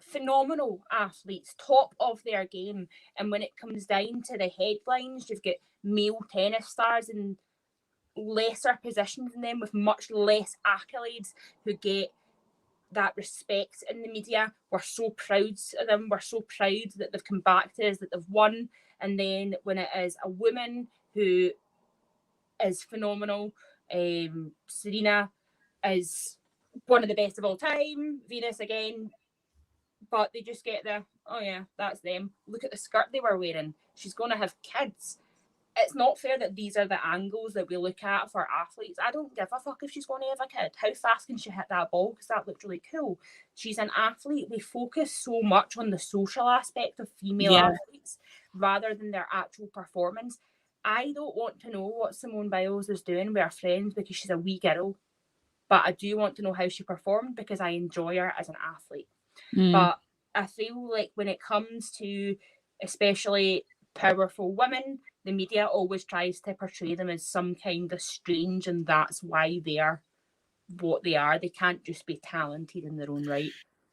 phenomenal athletes, top of their game, and when it comes down to the headlines, you've got male tennis stars in lesser positions than them with much less accolades who get that respect in the media. We're so proud of them. We're so proud that they've come back to us, that they've won. And then when it is a woman who is phenomenal, Serena is one of the best of all time, Venus again, but they just get the, oh yeah, that's them. Look at the skirt they were wearing. She's going to have kids. It's not fair that these are the angles that we look at for athletes. I don't give a fuck if she's going to have a kid. How fast can she hit that ball? Because that looked really cool. She's an athlete. We focus so much on the social aspect of female athletes rather than their actual performance. I don't want to know what Simone Biles is doing with her friends because she's a wee girl. But I do want to know how she performed because I enjoy her as an athlete. But I feel like when it comes to especially powerful women, the media always tries to portray them as some kind of strange, and that's why they are what they are. They can't just be talented in their own right.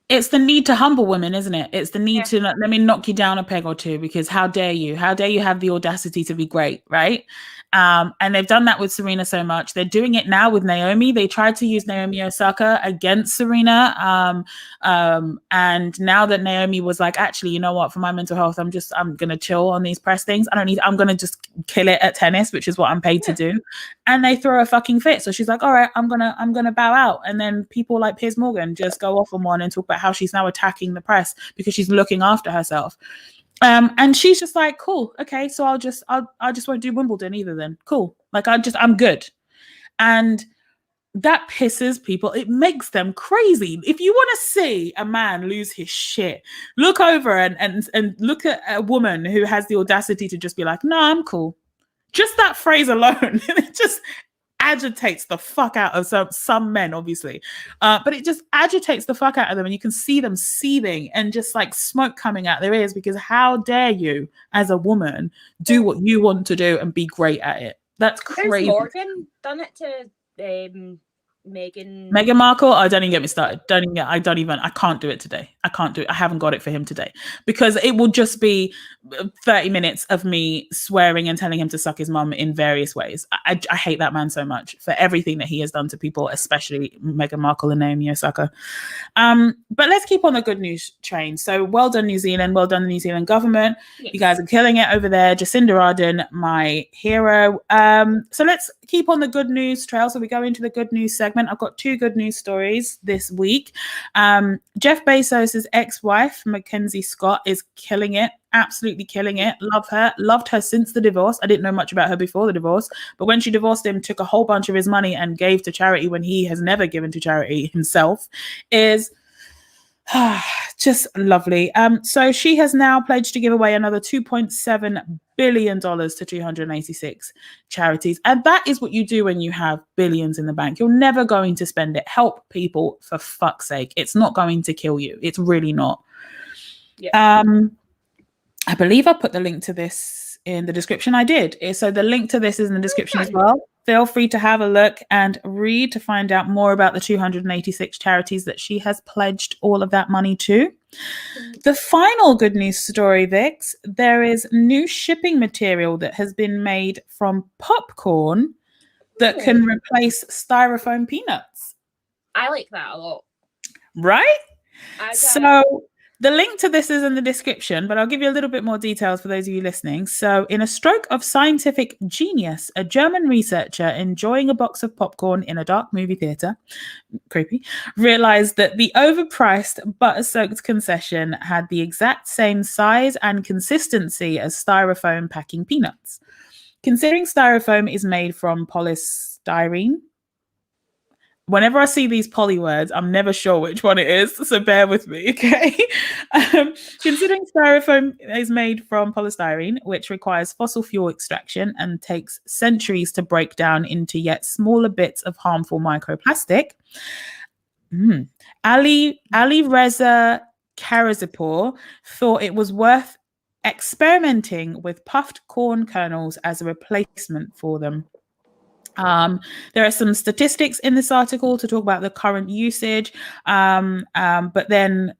It's the need to humble women, isn't it? It's the need to let me knock you down a peg or two, because how dare you? How dare you have the audacity to be great, right? And they've done that with Serena so much. They're doing it now with Naomi. They tried to use Naomi Osaka against Serena. And now that Naomi was like, actually, you know what? For my mental health, I'm going to chill on these press things. I'm going to just kill it at tennis, which is what I'm paid to do. And they throw a fucking fit. So she's like, all right, I'm going to bow out. And then people like Piers Morgan just go off on one and talk about how she's now attacking the press because she's looking after herself. And she's just like, cool, okay, so I just won't do Wimbledon either then. Cool. Like I'm good. And that pisses people. It makes them crazy. If you want to see a man lose his shit, look over and look at a woman who has the audacity to just be like, no, I'm cool. Just that phrase alone, it just agitates the fuck out of some men, obviously. But it just agitates the fuck out of them, and you can see them seething and just like smoke coming out their ears, because how dare you, as a woman, do what you want to do and be great at it? That's crazy. Morgan done it to Meghan Markle. Oh, don't even get me started. I can't do it today. I can't do it. I haven't got it for him today, because it will just be 30 minutes of me swearing and telling him to suck his mum in various ways. I hate that man so much for everything that he has done to people, especially Meghan Markle and Naomi Osaka. But let's keep on the good news train. So well done, New Zealand. Well done, the New Zealand government. Yes. You guys are killing it over there. Jacinda Ardern, my hero. So let's keep on the good news trail. So we go into the good news segment. I've got 2 good news stories this week. Jeff Bezos' ex-wife, Mackenzie Scott, is killing it. Absolutely killing it. Love her. Loved her since the divorce. I didn't know much about her before the divorce, but when she divorced him, took a whole bunch of his money and gave to charity when he has never given to charity himself, is just lovely. So she has now pledged to give away another $2.7 billion to 286 charities. And that is what you do when you have billions in the bank. You're never going to spend it. Help people, for fuck's sake. It's not going to kill you. It's really not. Yeah. I believe I put the link to this in the description. I did. So the link to this is in the description as well. Feel free to have a look and read to find out more about the 286 charities that she has pledged all of that money to. The final good news story, Vix, there is new shipping material that has been made from popcorn that can replace styrofoam peanuts. I like that a lot. Right? So the link to this is in the description, but I'll give you a little bit more details for those of you listening. So in a stroke of scientific genius, a German researcher enjoying a box of popcorn in a dark movie theater, creepy, realized that the overpriced butter-soaked concession had the exact same size and consistency as styrofoam packing peanuts. Considering styrofoam is made from polystyrene, whenever I see these poly words, I'm never sure which one it is, so bear with me, okay? Considering styrofoam is made from polystyrene, which requires fossil fuel extraction and takes centuries to break down into yet smaller bits of harmful microplastic, Ali Reza Karazipur thought it was worth experimenting with puffed corn kernels as a replacement for them. There are some statistics in this article to talk about the current usage, but then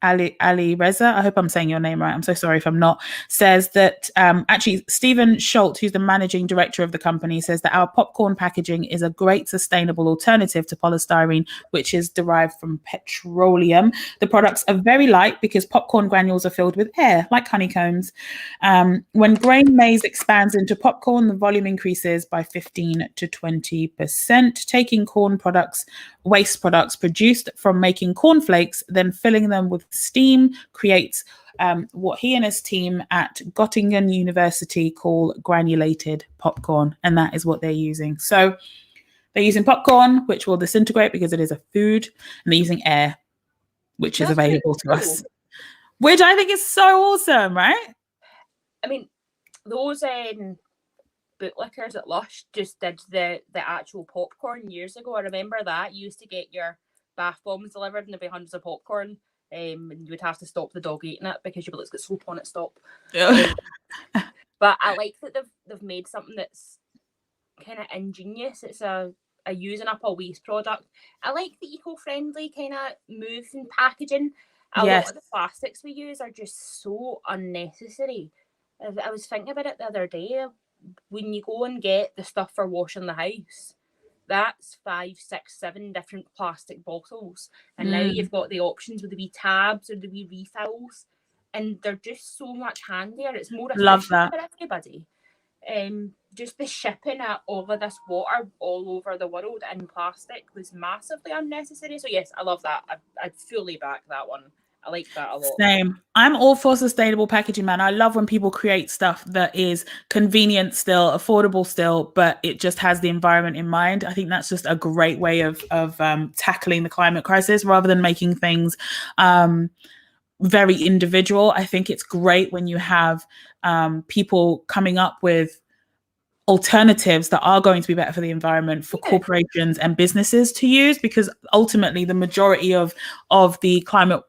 Ali Reza, I hope I'm saying your name right, I'm so sorry if I'm not, says that actually Stephen Schultz, who's the managing director of the company, says that our popcorn packaging is a great sustainable alternative to polystyrene, which is derived from petroleum. The products are very light because popcorn granules are filled with air, like honeycombs. When grain maize expands into popcorn, the volume increases by 15 to 20%, taking corn products, waste products produced from making cornflakes, then filling them with steam, creates what he and his team at Göttingen University call granulated popcorn, and that is what they're using. So they're using popcorn, which will disintegrate because it is a food, and they're using air, which is available to us, which I think is so awesome, right? I mean, those bootlickers at Lush just did the actual popcorn years ago. I remember that. You used to get your bath bombs delivered and there'd be hundreds of popcorn, and you would have to stop the dog eating it because you'd be like, it's got soap on it, stop. But I like that they've made something that's kind of ingenious. It's a using up a waste product. I like the eco-friendly kind of move in packaging. A lot of the plastics we use are just so unnecessary. I was thinking about it the other day. When you go and get the stuff for washing the house, that's 5, 6, 7 different plastic bottles. And now you've got the options with the wee tabs or the wee refills. And they're just so much handier. It's more efficient for everybody. Just the shipping of all of this water all over the world in plastic was massively unnecessary. So yes, I love that. I'd fully back that one. I like that a lot. Same. I'm all for sustainable packaging, man. I love when people create stuff that is convenient still, affordable still, but it just has the environment in mind. I think that's just a great way of tackling the climate crisis rather than making things very individual. I think it's great when you have people coming up with alternatives that are going to be better for the environment for corporations and businesses to use, because ultimately the majority of the climate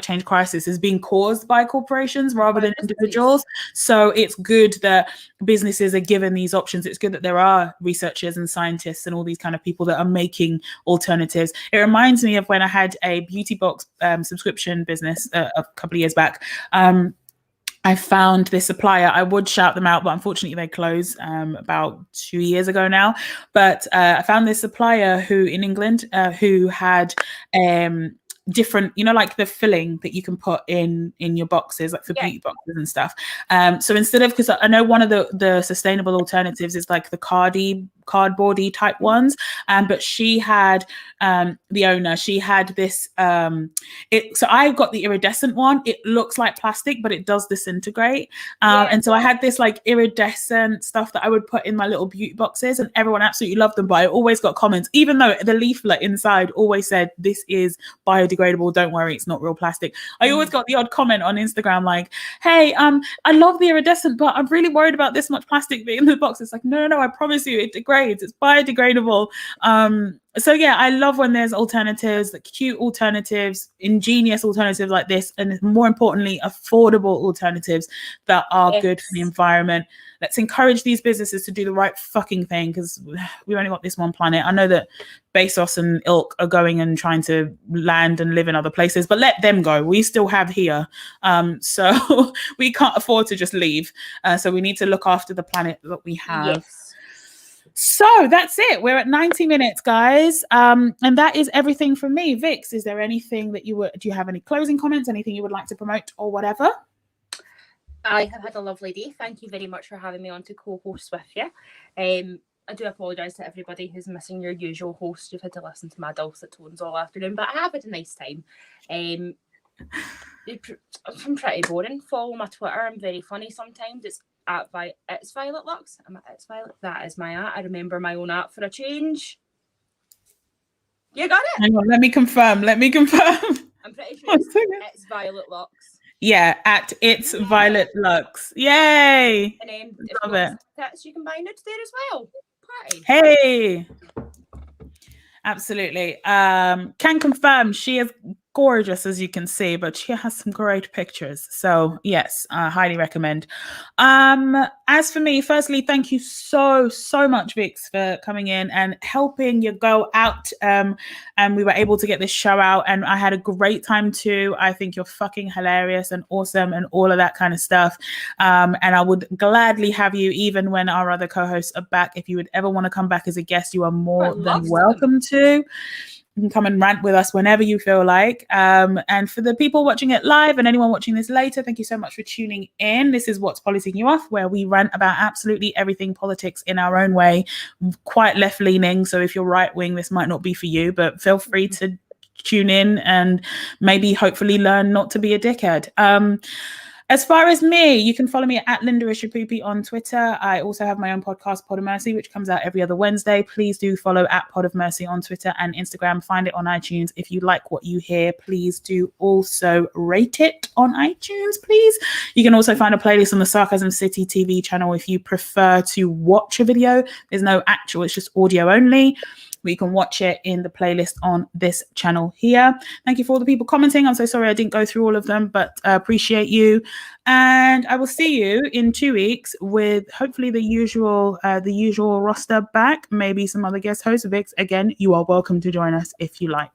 change crisis is being caused by corporations rather than individuals. So it's good that businesses are given these options. It's good that there are researchers and scientists and all these kind of people that are making alternatives. It reminds me of when I had a beauty box subscription business a couple of years back. I found this supplier. I would shout them out, but unfortunately they closed about 2 years ago now. But I found this supplier who in England who had different, like the filling that you can put in your boxes, like for beauty boxes and stuff. So instead of, because I know one of the sustainable alternatives is like the cardboardy type ones, but she had the owner, she had this so I got the iridescent one. It looks like plastic, but it does disintegrate. And so I had this like iridescent stuff that I would put in my little beauty boxes, and everyone absolutely loved them. But I always got comments, even though the leaflet inside always said this is biodegradable, don't worry, it's not real plastic. I always got the odd comment on Instagram like, hey, I love the iridescent, but I'm really worried about this much plastic being in the box. It's like, no, I promise you it degrades, it's biodegradable. So yeah, I love when there's alternatives, like cute alternatives, ingenious alternatives like this, and more importantly, affordable alternatives that are good for the environment. Let's encourage these businesses to do the right fucking thing, because we've only got this one planet. I know that Bezos and ilk are going and trying to land and live in other places, but let them go. We still have here. So we can't afford to just leave. So we need to look after the planet that we have. Yes. So that's it. We're at 90 minutes, guys. And that is everything from me. Vix, is there anything that do you have any closing comments, anything you would like to promote or whatever? I have had a lovely day. Thank you very much for having me on to co-host with you. I do apologise to everybody who's missing your usual host. You've had to listen to my dulcet tones all afternoon, but I have had a nice time. I'm pretty boring. Follow my Twitter. I'm very funny sometimes. It's Violet Lux. It's Violet. That is my @. I remember my own @ for a change. You got it? Hang on, let me confirm. I'm pretty sure it's Violet Lux. Yeah, @it's Violet Lux. Yay! And love it. You can buy nudes there as well. Party. Hey! Absolutely. Can confirm she is gorgeous, as you can see, but she has some great pictures. So yes, I highly recommend. As for me, firstly, thank you so much, Vix, for coming in and helping your girl out. And we were able to get this show out, and I had a great time too. I think you're fucking hilarious and awesome and all of that kind of stuff. And I would gladly have you, even when our other co-hosts are back. If you would ever want to come back as a guest, you are more than welcome to. You can come and rant with us whenever you feel like. And for the people watching it live and anyone watching this later, thank you so much for tuning in. This is What's Politicking You Off, where we rant about absolutely everything politics in our own way, quite left-leaning. So if you're right-wing, this might not be for you, but feel free to tune in and maybe hopefully learn not to be a dickhead. As far as me, you can follow me at Linda Ishapupi on Twitter. I also have my own podcast, Pod of Mercy, which comes out every other Wednesday. Please do follow at Pod of Mercy on Twitter and Instagram. Find it on iTunes. If you like what you hear, please do also rate it on iTunes, please. You can also find a playlist on the Sarcasm City TV channel if you prefer to watch a video. There's no actual, it's just audio only. We can watch it in the playlist on this channel here. Thank you for all the people commenting. I'm so sorry I didn't go through all of them, but appreciate you. And I will see you in 2 weeks with hopefully the usual roster back, maybe some other guest hosts. Vix, again, you are welcome to join us if you like.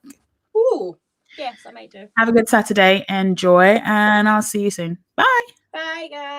Ooh, yes, I might do. Have a good Saturday. Enjoy, and I'll see you soon. Bye. Bye, guys.